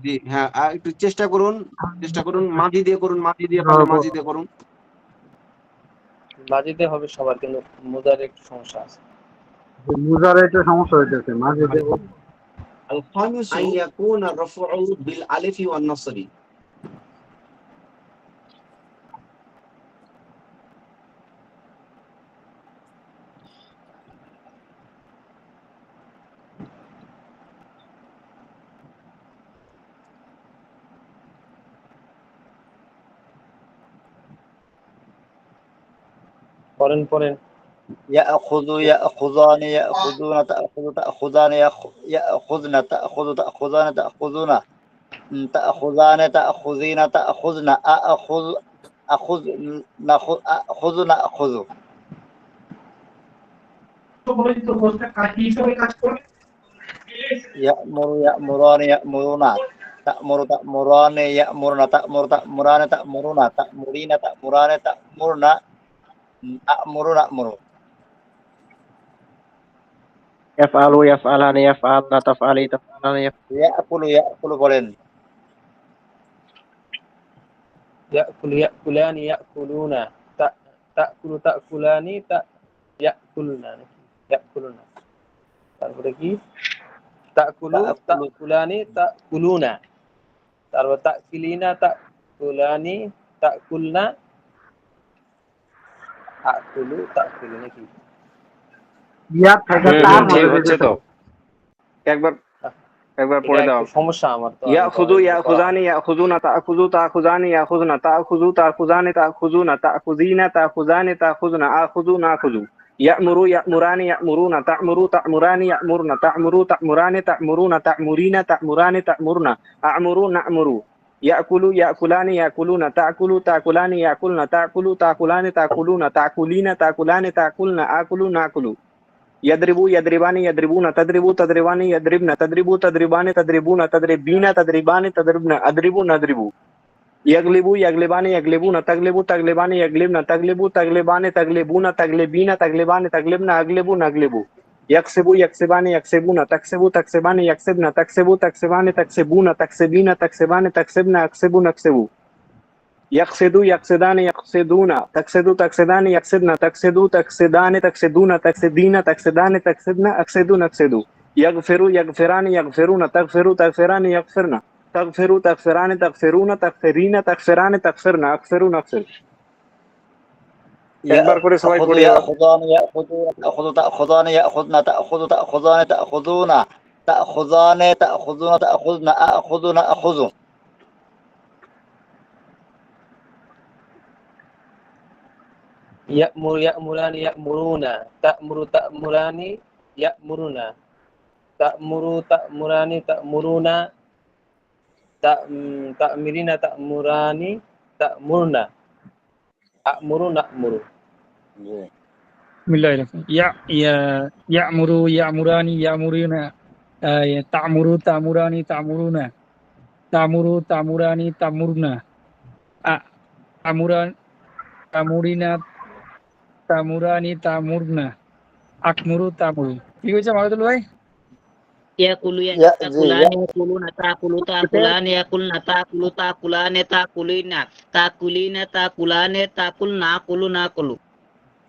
Speaker 1: জি হ্যাঁ, একটু চেষ্টা করুন মাঝি দিয়ে করুন, মাঝি দিয়ে পারলে মাঝি দিয়ে করুন।
Speaker 7: মাজিতে হবে সবার, কিন্তু মুদারে একটু সমস্যা আছে।
Speaker 6: মুজারে একটা সমস্যা হইতেছে মাঝে দেব
Speaker 1: الخامس أن يكون الرفع بالألف والنصب.
Speaker 7: পড়েন
Speaker 3: يأخذ يأخذان يأخذون تأخذ تأخذان يأخذن تأخذ تأخذان تأخذون تأخذان تأخذين تأخذن أأخذ أخذ نأخذ أخذ نأخذ يأمر يأمران يأمرون تأمر تأمران يأمرن تأمر تأمران تأمرون تأمرين تأمران تأمرن أأمر نأمر
Speaker 9: يفعل يفعلان يفعلن تفعلي تفعلان
Speaker 3: يأكل يأكل বলেন
Speaker 7: يأكل يأكلان يأكلون تأكل تأكلان يأكلن يأكلون তারপরে কি তাকুলু তাকুলানি তাকুলুনা তারপর তাকিলিনা তাকুলানি তাকুলনা আকুলু তাকুলুনা কি
Speaker 9: ঠিক হচ্ছে তো একবার পড়ে দাও
Speaker 7: সমস্যা আমার তো
Speaker 9: ইয়াখুযু ইয়াখুযানি ইয়াখুযুনা তা'খুযু তা'খুযানি ইয়াখুযুনা তা'খুযু তা'খুযানি তা'খুযুনা তা'খুযিনা তা'খুযানি তা'খুযুনা আখুযু নাখুযু ইয়া'মুরু ইয়া'মুরানি ইয়া'মুরুনা তা'মুরু তা'মুরানি ইয়া'মুরুনা তা'মুরু তা'মুরানি তা'মুরুনা তা'মুরিনা তা'মুরানি তা'মুরুনা আ'মুরু না'মুরু ইয়াকুলু ইয়াকুলানি ইয়াকুলুনা তা'কুলু তা'কুলানি ইয়াকুলনা তা'কুলু তা'কুলানি তা'কুলুনা তা'কুলিনা তা'কুলানি তা'কুলনা আকুলু নাকুলু يضربوا يضربان يضربون تضربوا تضربان يضربن تضربوا تضربان تضربون تضربين تضربان تضربن اضربوا نضربوا يغلبوا يغلبان يغلبون تغلبوا تغلبان يغلبن تغلبوا تغلبان تغلبون تغلبين تغلبان تغلبن اغلبوا نغلبوا يكسبوا يكسبان يكسبون تكسبوا تكسبان يكسبن تكسبوا تكسبان تكسبون تكسبين تكسبان تكسبن اكسبوا نكسبوا يقصدوا يقصدان يقصدون تقصدوا تقصدان يقصدن تقصدوا تقصدان تقصدون تقصدين تقصدان تقصدن اقصدوا نقصدوا يغفروا يغفران يغفرون تغفروا تغفران يغفرن تغفروا تغفران تغفرون تغفرين تغفران تغفرن اغفروا نغفر একবার করে সবাই পড়ে
Speaker 3: يأخذان يأخذون تأخذ تأخذان يأخذن تأخذ تأخذان تأخذون تأخذان تأخذون تأخذن أأخذ نأخذ
Speaker 7: يأمر يأمران يأمرون تأمر تأمران يأمرون تأمر تأمران تأمرون تأمرين تأمران تأمرن أأمر نأمر
Speaker 6: বিসমিল্লাহির রহমানির ইয়ামুরু ইয়ামুরানি ইয়ামুরিনা তা'মুরু তা'মুরানি তা'মুরুনা তা'মুরু তা'মুরানি তা'মুরনা আমুরান তা'মুরিনা তা'মুরানি তা'মুরনা আকমুরু তা'মুরু কি হয়েছে মাহমুদুল ভাই
Speaker 2: ইয়াকুলু ইয়াকুলানি ইয়াকুলুনা তাকুলু তাকুলানি ইয়াকুলনা তাকুলু তাকুলানি তাকুলিনা তাকুলিনা তাকুলানি তাকুলনা আকুলু নাকুলু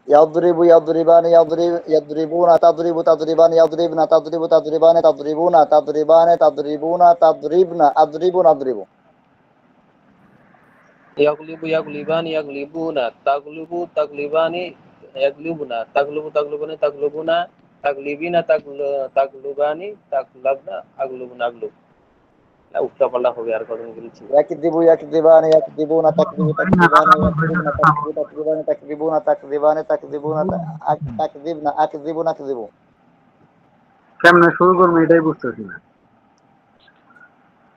Speaker 3: يضرب يضربان يضرب يضربون تضرب تضربان يضربن تضرب تضربان تضربون تضربان تضربون تضربن أضرب نضرب
Speaker 7: يغلب يغلبان يغلبون تغلب تغلبان يغلبون تغلب تغلبون تغلبون تغلبين تغلبان تغلبن أغلبن أغلب لا উল্টা পাল্টা হবে আর কতদিন বলছি
Speaker 3: يكذب يكذبان يكذبون تكذب تكذبان يكذبون تكذب تكذبان تكذبون تكذبان تكذبون تكذبن أكذب نكذب
Speaker 6: কেমনে শুরু করব এটাই বুঝতেছি না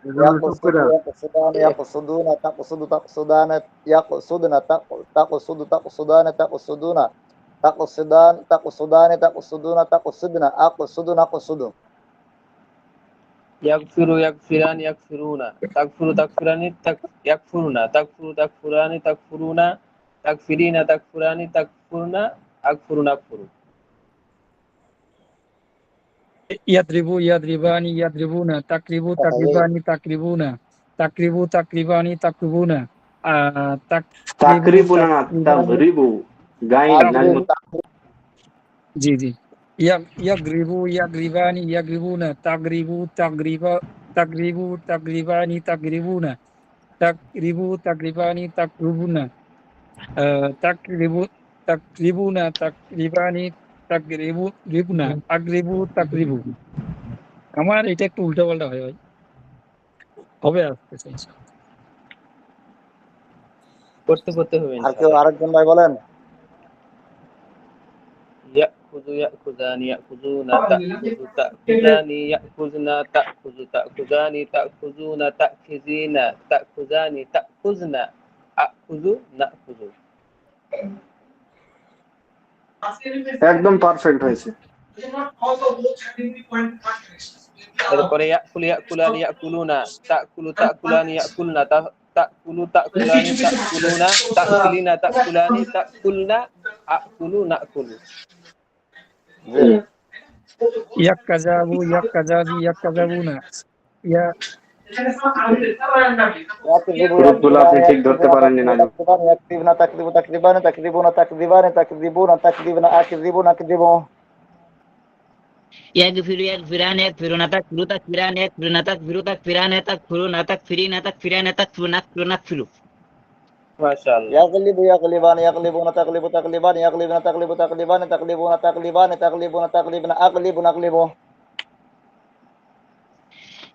Speaker 3: يقصدان يقصدون تقصد تقصدان يقصدن تقصد تقصدان تقصدون تقصدان تقصدان تقصدون تقصدن أقصد نقصد
Speaker 7: يغفر يغفران يغفرون تغفر تغفران يغفرون تغفر تغفران تغفرون تغفرين تغفران تغفرن أغفر نغفر
Speaker 6: ইয়াদরিবু ইয়াদরিবানি ইয়াদরিবুনা তাকরিবু তাকরিবানি তাকরিবুনা তাকরিবু তাকরিবানি তাকরিবুনা
Speaker 9: তাকরিবুনা না তাগরিবু গাইন নাজমু
Speaker 6: জি জি ইয়াগরিবু ইয়াগরিবানি ইয়াগরিবুনা তাগরিবু তাগরিবা তাগরিবু তাগরিবানি তাগরিবুনা তাকরিবু তাগরিবানি তাকরুবুনা তাকরিবু তাকরিবুনা তাকরিবানি তাকরিবু রিবুনা আগরিবু তাকরিবু আমার এটা একটু উল্টা পাল্টা হয় ভাই হবে আসছে
Speaker 7: করতে করতে হবে
Speaker 3: আর কেউ আরেকজন ভাই বলেন
Speaker 7: يأخذ يأخذان يأخذون تأخذ تأخذان يأخذن تأخذ تأخذان تأخذون تأخذين تأخذان تأخذن أخذ نأخذ
Speaker 9: একদম পারফেক্ট হয়েছে।
Speaker 7: এরপরে ইয়াকুল ইয়াকুলানি ইয়াকুলুনা তাকুলু তাকুলানি ইয়াকুলনা তাকুলু তাকুলানি তাকুলুনা তাকুলিনা তাকুলানি তাকুলনা আকুলু নাকুলু।
Speaker 6: ইয়াক্কাজাবু ইয়াক্কাজাবি ইয়াক্কাজাবুনা ইয়া
Speaker 9: গ্রুপগুলো আপনি ঠিক ধরতে পারেননি নাজমুল।
Speaker 3: يكذبون تكذب تكذبان تكذبون تكذبان تكذبون تكذبن أكذبون أكذبون
Speaker 2: يغفر يغفران يغفرون تكفر تكفران يغفرون تكفر تكفران تكفرون تكفرين تكفران تكفر نكفر نكفر
Speaker 7: মাশাআল্লাহ।
Speaker 3: يغلب يغلبان يغلبون تغلب تغلبان يغلبن تغلب تغلبان تغلبون تغلبان تغلبون تغلبن أغلب نغلب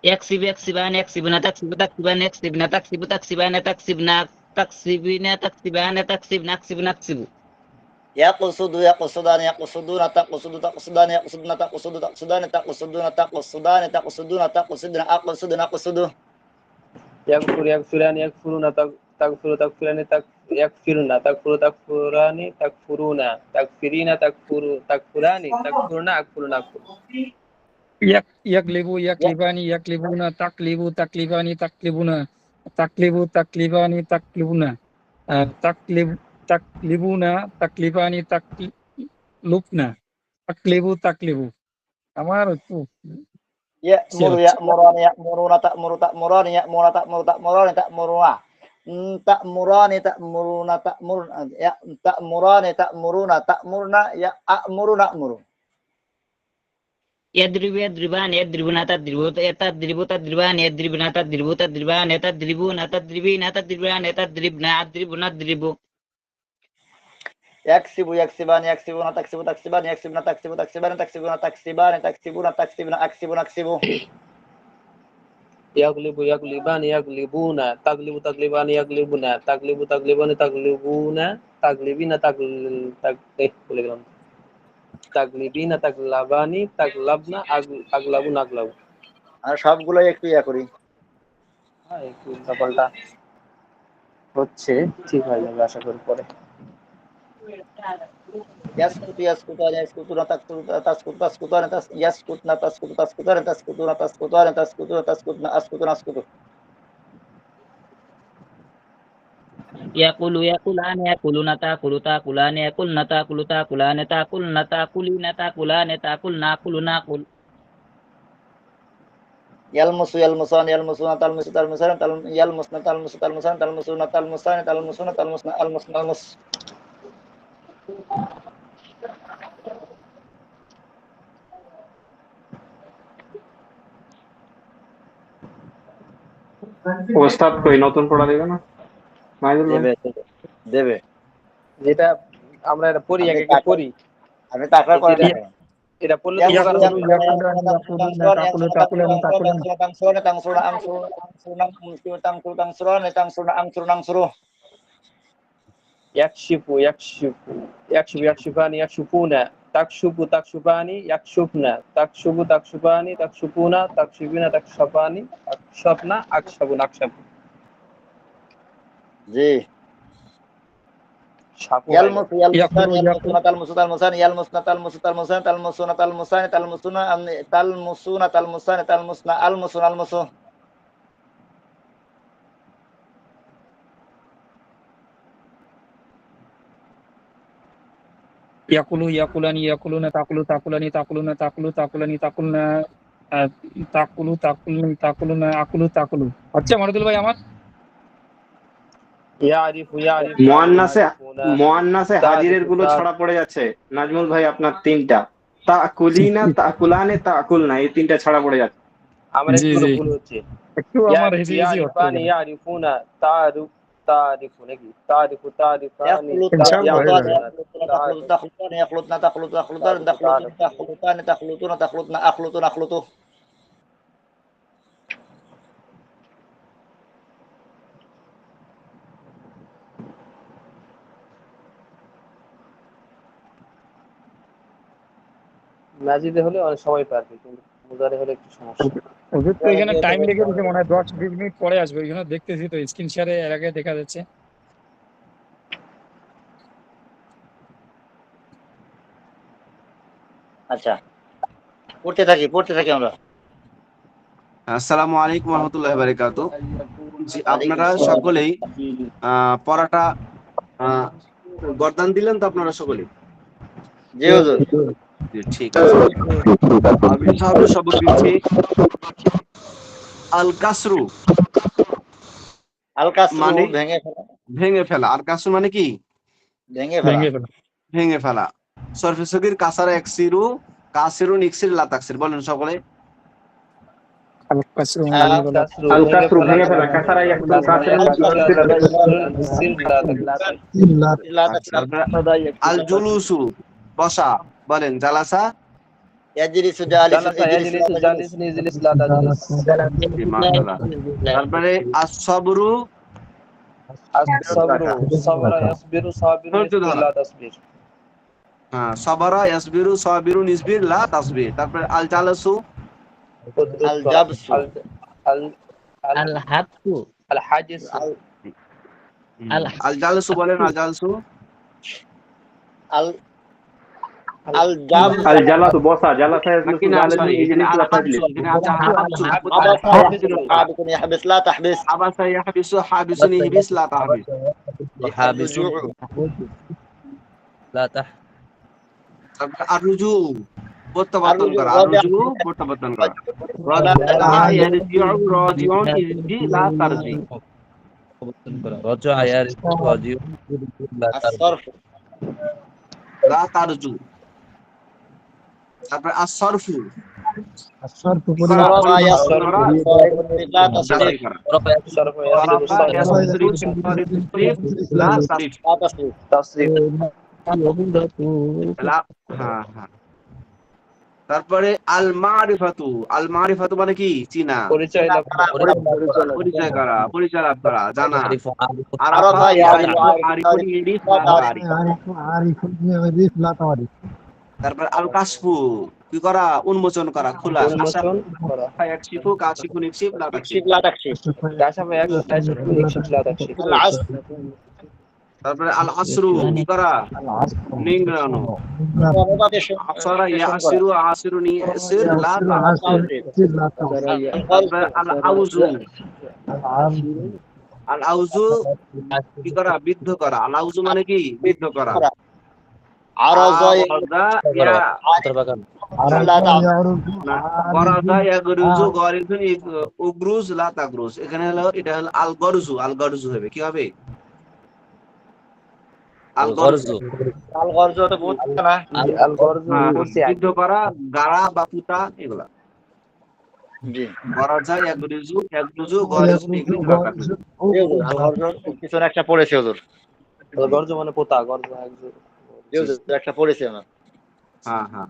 Speaker 2: يكسب يكسبان يكسبون تكسب تكسبان يكسبن تكسب تكسبان تكسبنا تكسبين تكسبان تكسب نكسب نكسب
Speaker 3: يقصد يقصدان يقصدون تقصد تقصدان يقصدن تقصد تقصدان تقصدون تقصدان تقصدون تقصدن أقصد نقصد
Speaker 7: يغفر يغفران يغفرون تغفر تغفران يغفرن تغفر تغفران تغفرون تغفرين تغفر تغفران تغفرن أكفرن أكفر
Speaker 6: ইয়াকলিবু ইয়াকলিবানি ইয়াকলিবুনা তাকলিবু তাকলিবানি তাকলিবুনা তাকলিবু তাকলিবানি তাকলিবুনা তাকলিবুনা তাকলিবানি তাকলুবনা তাকলিবু তাকলিবু। আমার একটু
Speaker 3: يأمر يأمران يأمرون تأمر تأمران يأمر تأمر تأمران تأمرون تأمران تأمرون تأمر تأمران تأمرون تأمرنا يأمر نأمر
Speaker 2: يضرب يضربان يضربون تضربوا تضرب تضربان يضربن تضربوا تضربان تضربون تضربين تضربان تضربنا أضرب نضرب
Speaker 3: يكسب يكسبان يكسبون تكسب تكسبان يكسبن تكسب تكسبان تكسبون تكسبان تكسبون تكسبن أكسب نكسب
Speaker 7: يغلب يغلبان يغلبون تغلب تغلبان يغلبون تغلب تغلبان تغلبون تغلبين تغلبين تغلباني تغلبنا أغلبون أغلب।
Speaker 3: আর সবগুলো একটু ইয়া করি
Speaker 7: হ্যাঁ একটু উল্টাপাল্টা হচ্ছে, ঠিক হয়ে যাবে আশা করি পরে।
Speaker 3: يسكت يسكتان يسكتون تسكت تسكت تسكتان يسكتن تسكت تسكتان تسكتون تسكتان تسكتون تسكتن أسكت نسكت
Speaker 2: يقول يقولان يقولون تأكل تأكلان يقولن تأكل تأكلان تأكلن تأكلين تأكلان تأكل نأكل نأكل
Speaker 3: يلمس يلمسان يلمسون تلمس تلمسان يلمسن تلمس تلمسان تلمسون تلمسان تلمسون تلمسن المس نلمس
Speaker 9: ওস্তাদ কই নতুন পড়া দেবে না মাইদুল ভাই?
Speaker 3: দেবে দেবে
Speaker 7: যেটা আমরা এটা পড়ি এক একটা পড়ি,
Speaker 3: আপনি তাকরার করে
Speaker 7: এটা-
Speaker 3: দেখেন
Speaker 7: এটা পড়লে তো
Speaker 6: ইয়াকুলু
Speaker 7: উপকার হবে।
Speaker 6: ইয়াকুলু তাকুলু তাকুলান
Speaker 7: يكشف يكشف يكشف يكشفان يكشفون تكشف تكشفان يكشفن تكشف تكشفان تكشفون تكشفين تكشفان أكشفنا أكشفون أكشف
Speaker 3: জি
Speaker 7: সাপু
Speaker 3: يلمس يلمسان
Speaker 6: يقول-
Speaker 3: يلمسون تلمس تلمسان يلمسن تلمس تلمسان تلمسون تلمسان تلمسون تلمسون تلمسان تلمسن المسون المسو
Speaker 6: ইয়াকুলু ইয়াকুলানি ইয়াকুলুনা তাকুলু তাকুলানি তাকুলুনা তাকুলু তাকুলানি তাকুলনা তাকুলু তাকুলনি তাকুলুনা আকুলু তাকুলু। আচ্ছা মারুদুল ভাই আমার
Speaker 7: يعرف يعرف
Speaker 9: মোয়ান্নাসে হাজিরের গুলো ছড়া পড়ে যাচ্ছে নাজমুল ভাই, আপনার তিনটা তাকুলিনা তাকুলানে তাকুলনা এই তিনটা ছড়া পড়ে যাচ্ছে।
Speaker 7: আমার
Speaker 6: জি,
Speaker 7: একটু
Speaker 6: জি।
Speaker 7: ভুল হচ্ছে।
Speaker 6: একটু আমার হেজি হেজি হচ্ছে।
Speaker 7: يعرفان يعرفون تعرف تعرف নাকি تعرف تعرفان
Speaker 3: تخلطان يخلطن تخلط تخلطان تخلطن تخلطان تخلطون تخلطن أخلط نخلط
Speaker 7: মাজিদে হলে অনেক সবাই পারবে, কিন্তু মুজারে হলে একটু সমস্যা।
Speaker 6: ওদের তো এখানে টাইম লেগে দিচ্ছে মনে হয় 10-20 মিনিট পরে আসবে, ওই জন্য দেখতেছি তো স্ক্রিন শেয়ারে এর আগে দেখা যাচ্ছে।
Speaker 3: আচ্ছা, পড়তে থাকি আমরা।
Speaker 1: আসসালামু আলাইকুম ওয়া রাহমাতুল্লাহি ওয়া বারাকাতুহু। জি, আপনারা
Speaker 3: ওয়ালাইকুম আসসালাম।
Speaker 1: সকলেই পড়াটা গর্দান দিলেন তো আপনারা সকলেই?
Speaker 3: জি হুজুর।
Speaker 1: জি, ঠিক আছে। আমি তাহলে সবক দিচ্ছি। আল কাসরু
Speaker 3: আল কাসরু
Speaker 1: মানে
Speaker 3: ভেঙে ফেলা।
Speaker 1: ভেঙে ফেলা। আর কাসরু মানে কি?
Speaker 3: ভেঙে ফেলা।
Speaker 1: ভেঙে ফেলা। সরফে সগীর কাসারা ইয়াকসিরু, কাসিরুন ইকসির লা তাকসির। বলেন সকলে।
Speaker 6: আল কাসরু
Speaker 9: আল কাসরু ভেঙে ফেলা, কাসারা ইয়াকসিরু, কাসিরুন
Speaker 1: আল জুলুসু বসা। বলেন জালাসা
Speaker 3: ইয়াজলিসু
Speaker 7: জালিসুন ইজলিস লা তাজলিস।
Speaker 1: মাশাআল্লাহ। তারপরে as-sabru
Speaker 7: as-sabru sabara yasbiru sabirun লা তাসবির।
Speaker 1: হ্যাঁ, সাবারা ইয়াসবিরু সাবিরুন ইসবির লা তাসবির। তারপরে আল জালাসু
Speaker 3: আল জাবসু
Speaker 2: আল হাবসু
Speaker 7: আল হাজিস
Speaker 1: আল জালাসু। বলেন আল জালাসু।
Speaker 3: আল জাবসু
Speaker 9: আল জালাসু বসা, জালাসা ইয়াজলিসু জালাসা ইজলিস লা তাজলিস।
Speaker 3: হাবিসুন ইয়াহবিস লা তাহবিস।
Speaker 1: আবাসা ইয়াহবিসু হাবিসুন ইহবিস লা তাহবিস।
Speaker 11: হাবিসুন লা তাহ।
Speaker 1: তারপরে আর-রুজু প্রত্যাবর্তন করা। আর-রুজু প্রত্যাবর্তন করা। রাজা ইয়ারজিউ রাজিউন ইরজি লা তারজি।
Speaker 11: রজা ইয়ারজিউ রাজিউন লা তারজি।
Speaker 3: as-sarf
Speaker 1: লা তারজু। তারপরে as-sarফু
Speaker 10: الصرف
Speaker 3: sarfa yasrif লা তাসরিফ।
Speaker 1: লা তাসরিফ।
Speaker 3: লা তাসরিফ।
Speaker 7: তাসরিফ
Speaker 1: হ্যাঁ হ্যাঁ। তারপরে আল মারিফাতু। আল মারিফাতু মানে কি? চিনা,
Speaker 7: পরিচয় লাভ করা।
Speaker 1: পরিচয় করা, পরিচয় লাভ করা, জানা।
Speaker 3: আরাফা ইয়ারিফু
Speaker 1: আরিফুন ইরিফ লা তারিফ।
Speaker 10: عارف يعرف لا تعرف
Speaker 1: তারপরে আল কাশফু কি করা? উন্মোচন করা, খোলা।
Speaker 7: উন্মোচন করা।
Speaker 1: ইয়াকশিফু কাশিফুন ইকশিফ লা তাকশিফ।
Speaker 3: লা তাকশিফ।
Speaker 7: কাশাফা ইয়াকশিফু লা তাকশিফ।
Speaker 3: আল আসর
Speaker 1: তারপরে আল আসরু কি করা? নিংড়ানো। আসরা ইয়াসিরু আসিরুন ইয়াসির লা তাসরিফ। তারপরে আল আউজু। আল আউজু কি করা? বিদ্ধ করা। আল আউজু মানে কি? বিদ্ধ করা।
Speaker 3: আরাজা
Speaker 1: গরাজা ইয়াগরুজু গরিজুন উগরুজ লা তাগরুজ। এখানে হলো এটা হলো আল গরজু। আল গরজু হবে কি হবে? আল গরজু।
Speaker 3: আল গরজ তো বলতে না।
Speaker 7: আল গরজ বলছি
Speaker 1: বিদ্ধ করা, গাড়া বা পুতা এগুলা।
Speaker 3: জি
Speaker 1: গরাজা ইয়াগরুজু ইয়াগরুজু গরিজুন এগুলো লা তাগরুজ।
Speaker 3: আল গরজ পিছনে একটা পড়েছে হুজুর।
Speaker 7: আল গরজ মানে পোতা, গরজ
Speaker 3: একটা পড়েছে না।
Speaker 1: হ্যাঁ হ্যাঁ।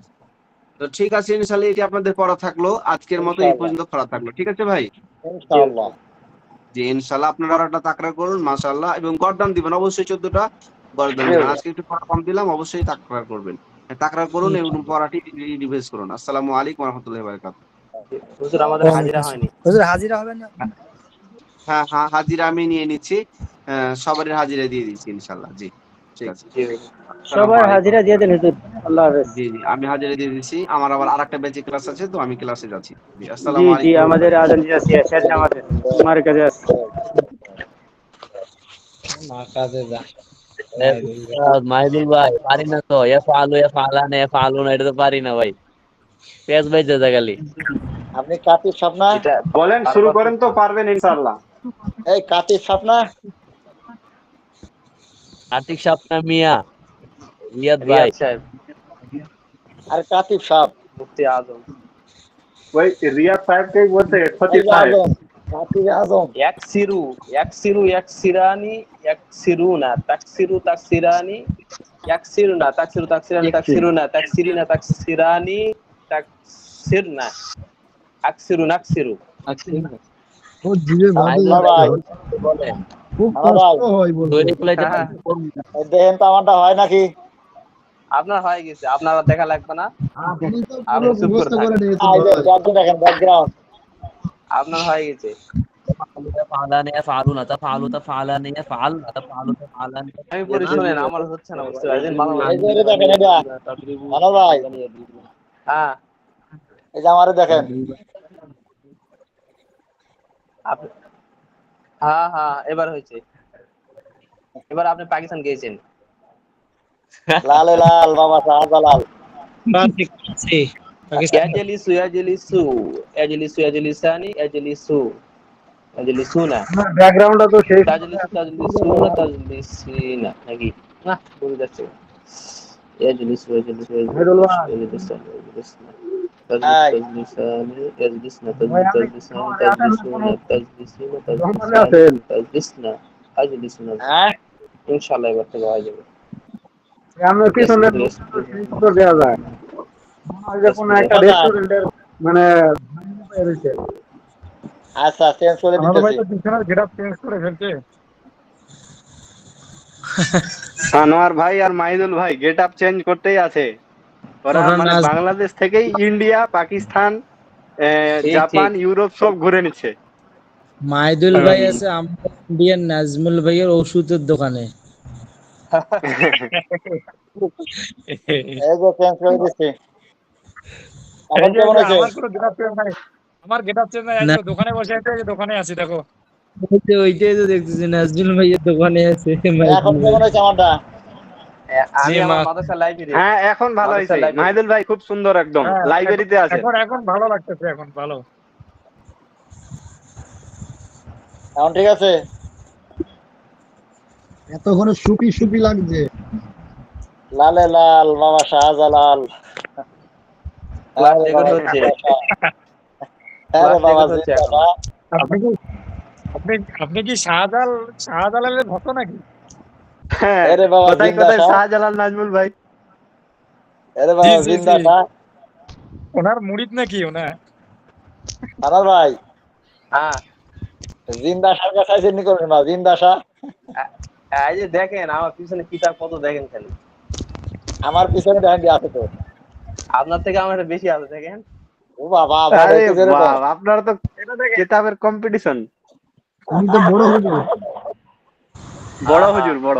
Speaker 1: তো ঠিক আছে, ইনশাআল্লাহ এটি আপনাদের পড়া থাকলো। আজকের মতো এই পর্যন্ত পড়া থাকলো। ঠিক আছে ভাই?
Speaker 3: ইনশাআল্লাহ।
Speaker 1: জি ইনশাআল্লাহ আপনারা একটা তাকরার করুন মাশাআল্লাহ, এবং গর্দান দিবেন অবশ্যই 14টা গর্দান দিবেন। আজকে একটু পড়া কম দিলাম, অবশ্যই তাকরার করবেন। তাকরার করুন এবং পড়াটি রিভাইজ করুন। আসসালামু আলাইকুম ওয়া রাহমাতুল্লাহি ওয়া বারাকাতুহু।
Speaker 7: হুজুর আমাদের হাজিরা হয়নি।
Speaker 10: হুজুর হাজিরা হবেন না?
Speaker 1: হ্যাঁ হ্যাঁ, হাজিরা আমি নিয়ে নিচ্ছি। সবারই হাজিরা দিয়ে দিচ্ছি ইনশাআল্লাহ। জি ঠিক আছে।
Speaker 10: সবাই হাজিরা দিয়ে দেন হুজুর। আল্লাহ হাফেজ।
Speaker 1: জি জি, আমি হাজিরা দিয়ে দিচ্ছি। আমার আবার আরেকটা ব্যাচে ক্লাস আছে, তো আমি ক্লাসে যাচ্ছি। জি আসসালামু আলাইকুম।
Speaker 10: জি আমাদের আজান দিয়েছে শেষ আমাদের আমার কাছে আছে।
Speaker 11: মাহিদুল ভাই পারি না তো। ইয়াফআলুনা এটা তো পারি না ভাই। পেজ ভাই জায়গালি।
Speaker 3: আপনি কাতিব স্বপ্না?
Speaker 9: বলেন, শুরু করেন তো, পারবেন ইনশাআল্লাহ।
Speaker 3: এই কাতিব স্বপ্না?
Speaker 11: আতিক সাপনা মিয়া রিয়াদ ভাই
Speaker 7: সাহেব
Speaker 3: আর কাতিব সাহেব
Speaker 7: মুফতি আজম।
Speaker 9: ওই রিয়াদ সাহেবকেই বলতে খতিব সাহেব।
Speaker 3: কাতিব আজম।
Speaker 7: ইয়াকসিরানি ইয়াকসিরুনা তাকসিরু তাকসিরানি ইয়াকসিরুনা তাকসিরু তাকসিরানি তাকসিরুনা তাকসিরিনা তাকসিরানি তাকসিরনা আকসিরু নাকসিরু।
Speaker 10: ও জিবে ভাই
Speaker 11: বলেন
Speaker 10: খুব কষ্ট হয় বলতে।
Speaker 11: দৈনিক লাইতে
Speaker 3: দেখেন তো আমারটা হয় নাকি?
Speaker 7: আপনার হয়ে গেছে, আপনার আর দেখা লাগবে না,
Speaker 10: আপনি তো
Speaker 7: আপনি
Speaker 10: পুরো
Speaker 7: চুপ করে
Speaker 10: মুখস্থ করে
Speaker 7: থাকেন।
Speaker 10: নিয়েছেন
Speaker 3: এই যে
Speaker 10: ভাই।
Speaker 3: ব্যাকগ্রাউন্ড দেখেন, ব্যাকগ্রাউন্ড।
Speaker 7: আপনার হয়ে গেছে।
Speaker 11: يفعلان يفعلون تفعل تفعلان يفعل تفعل تفعلان
Speaker 7: আমি পরে শোনেন, আমার হচ্ছে না, বুঝতে পারছেন ভালো
Speaker 3: এই যে
Speaker 7: করে।
Speaker 3: এটা দেখেন, এটা মানব ভাই,
Speaker 7: হ্যাঁ
Speaker 3: এই যে আমারে দেখেন।
Speaker 7: আপ- হ্যাঁ হ্যাঁ, এবার হয়েছে। এবার আপনি পাকিস্তান গিয়েছেন।
Speaker 3: লালে লাল বাবা শাহজালাল।
Speaker 7: ইয়াজলিসু ইয়াজলিসু ইয়াজলিসু ইয়াজলিসানি ইয়াজলিসু ইয়াজলিসুনা
Speaker 10: ব্যাকগ্রাউন্ডটা তো সেই
Speaker 7: তাজলিসু তাজলিসুনা তাজলিসিনা নাকি না ভুল যাচ্ছে। ইয়াজলিসু ইয়াজলিসু
Speaker 10: হামিদুল ভাই।
Speaker 7: ইয়াজলিসানি ইয়াজলিসনা
Speaker 3: এই
Speaker 7: তাজলিসানি ইয়াজলিসনা
Speaker 10: ভাই আপনি
Speaker 7: তাজলিসানি
Speaker 10: কোনো
Speaker 7: তাজলিসুনা তাজলিসিনা
Speaker 10: জঙ্গলে
Speaker 7: তাজলিসানি
Speaker 10: আছেন?
Speaker 7: তাজলিসনা তাজলিসুনা।
Speaker 3: হ্যাঁ
Speaker 7: ইনশাআল্লাহ এবার থেকে হয়ে যাবে।
Speaker 10: আমার পিছনে সুন্দর দেওয়া যায়। মনে হয় যে কোনো একটা রেস্টুরেন্টের মানে রয়েছে।
Speaker 3: আচ্ছা, চেঞ্জ করে
Speaker 6: আমাদের ভাই
Speaker 3: দিতেছি।
Speaker 6: তো পিছনের গেটআপ চেঞ্জ করে ফেলছে।
Speaker 9: আনোয়ার ভাই আর মাহিদুল ভাই গেট আপ চেঞ্জ করতেই আছে। ওরা মানে বাংলাদেশ থেকেই ইন্ডিয়া, পাকিস্তান,
Speaker 7: ঠিক
Speaker 9: জাপান,
Speaker 7: ঠিক।
Speaker 9: ইউরোপ সব ঘুরে নিচ্ছে।
Speaker 5: মাইদুল ভাই আছে আমার ইন্ডিয়ান নাজমুল ভাইয়ের ওষুধের দোকানে।
Speaker 3: এই যে চেঞ্জ করে দিচ্ছি।
Speaker 6: এই
Speaker 3: এখন
Speaker 6: যে
Speaker 3: কেমন হয়েছে?
Speaker 6: আমার কোনো গেটআপ চেঞ্জ নাই, আমার গেটআপ চেঞ্জ নাই, আমি তো দোকানে বসে আছি, দোকানে আছি দেখো।
Speaker 5: ওইটাই তো দেখতেছি নাজমুল ভাইয়ের দোকানে আছে
Speaker 3: এখন
Speaker 5: মাইদুল ভাই।
Speaker 3: কেমন হয়েছে আমারটা?
Speaker 7: আমি আমার মাদ্রাসা লাইব্রেরি,
Speaker 9: হ্যাঁ এখন ভালো হয়েছে। মাহিদুল ভাই খুব সুন্দর, একদম
Speaker 6: হ্যাঁ,
Speaker 9: লাইব্রেরিতে আছে।
Speaker 6: এখন ভালো লাগতেছে, এখন ভালো।
Speaker 3: এখন ঠিক আছে?
Speaker 10: এতক্ষণে সুপি সুপি লাগছে।
Speaker 3: লালে লাল বাবা শাহজালাল।
Speaker 7: ক্লাস রেকর্ড হচ্ছে।
Speaker 3: আরে বাবা
Speaker 7: হচ্ছে এখন।
Speaker 3: জিন্দাবাদ।
Speaker 6: আপনি কি আপনি কি শাহজালালের ভক্ত নাকি?
Speaker 9: হ্যাঁ,
Speaker 3: আরে বাবা
Speaker 9: কোথায়
Speaker 3: জিন্দা
Speaker 9: কোথায়
Speaker 3: শাহ।
Speaker 9: শাহজালাল, নাজমুল ভাই।
Speaker 3: আরে বাবা জিন্দা শাহ।
Speaker 6: ওনার মুরিদ নাকি ওনা?
Speaker 3: আনার ভাই,
Speaker 7: হ্যাঁ
Speaker 3: জিন্দা শাহ কাছে আইসেন নি করবেন না, জিন্দা শাহ।
Speaker 7: এই যে দেখেন আমার পিছনে কিতাব কত দেখেন খালি।
Speaker 3: আমার পিছনে দেখেন কি আছে তো।
Speaker 7: আপনার থেকে আমার একটা বেশি আছে দেখেন।
Speaker 3: ও বাবা, ভাই
Speaker 9: আরে
Speaker 3: একটু জোরে কর।
Speaker 9: বাপ, আপনারা তো কিতাবের কম্পিটিশন।
Speaker 10: আমি তো বড় হুজুর।
Speaker 9: বড় হুজুর, বড়।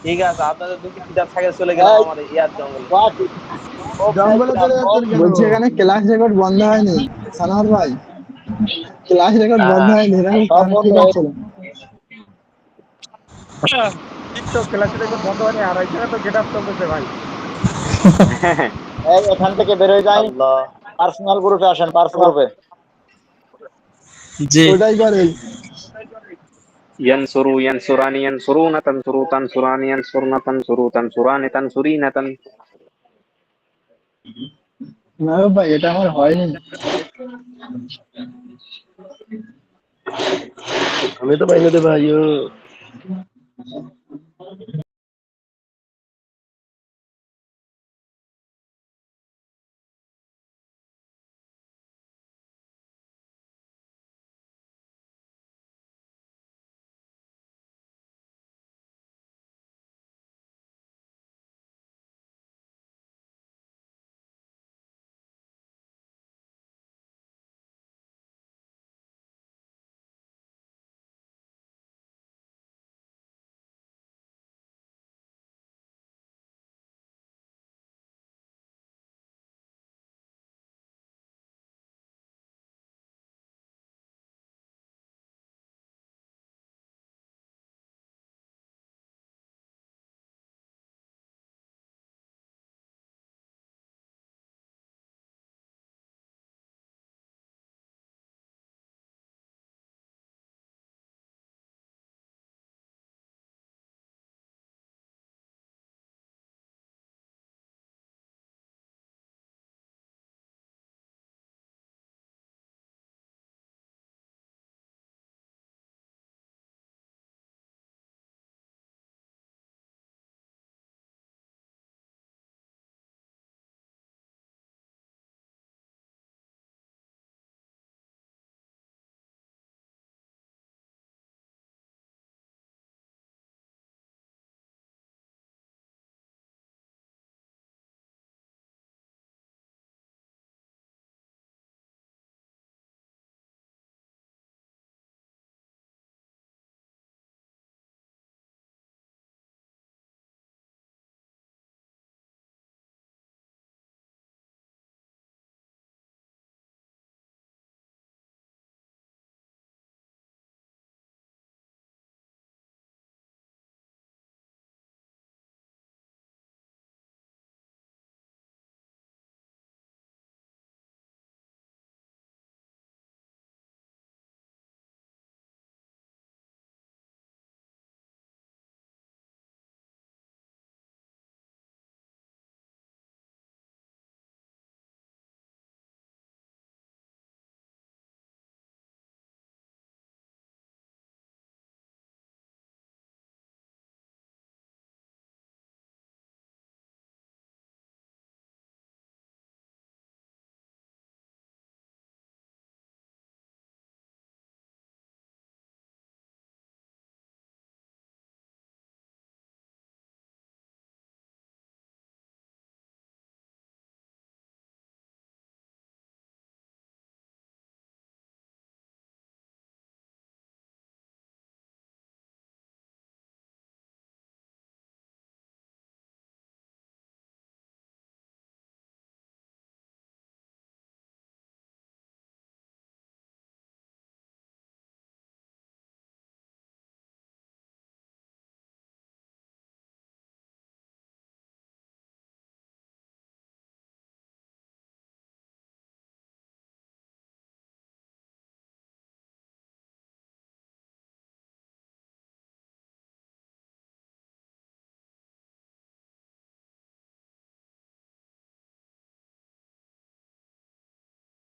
Speaker 7: ঠিক আছে, আপনাদের দুটি কিতাব থাকে, চলে গেলাম
Speaker 3: এই,
Speaker 7: আমার ইয়ার জঙ্গলে।
Speaker 3: বাহ,
Speaker 10: জঙ্গলে চলে যাচ্ছেন কেন? বলছি এখানে ক্লাস রেকর্ড বন্ধ হয়নি সালার ভাই, ক্লাস রেকর্ড বন্ধ হয়নি, এরকম
Speaker 3: সব বন্ধ
Speaker 10: ঠিক আছে।
Speaker 6: টিকটক ক্লাসে দেখো বন্ধ হয়নি, আর এখানে তো গেটআপ চলতেছে ভাই।
Speaker 3: এই এখান থেকে বের হয়ে যাই,
Speaker 7: আল্লাহ
Speaker 3: পার্সোনাল গ্রুপে আসেন, পার্সোনাল গ্রুপে।
Speaker 5: জি
Speaker 10: ওটাই করেন।
Speaker 9: ইয়ানসুরু ইয়ানসুরানি ইয়ানসুরুনা তানসুরু তানসুরানি ইয়ানসুরনা তানসুরু তানসুরানি তানসুরিনা তান।
Speaker 10: না ভাই, এটা আমার হয়নি। আমি তো পাইনি রে ভাই।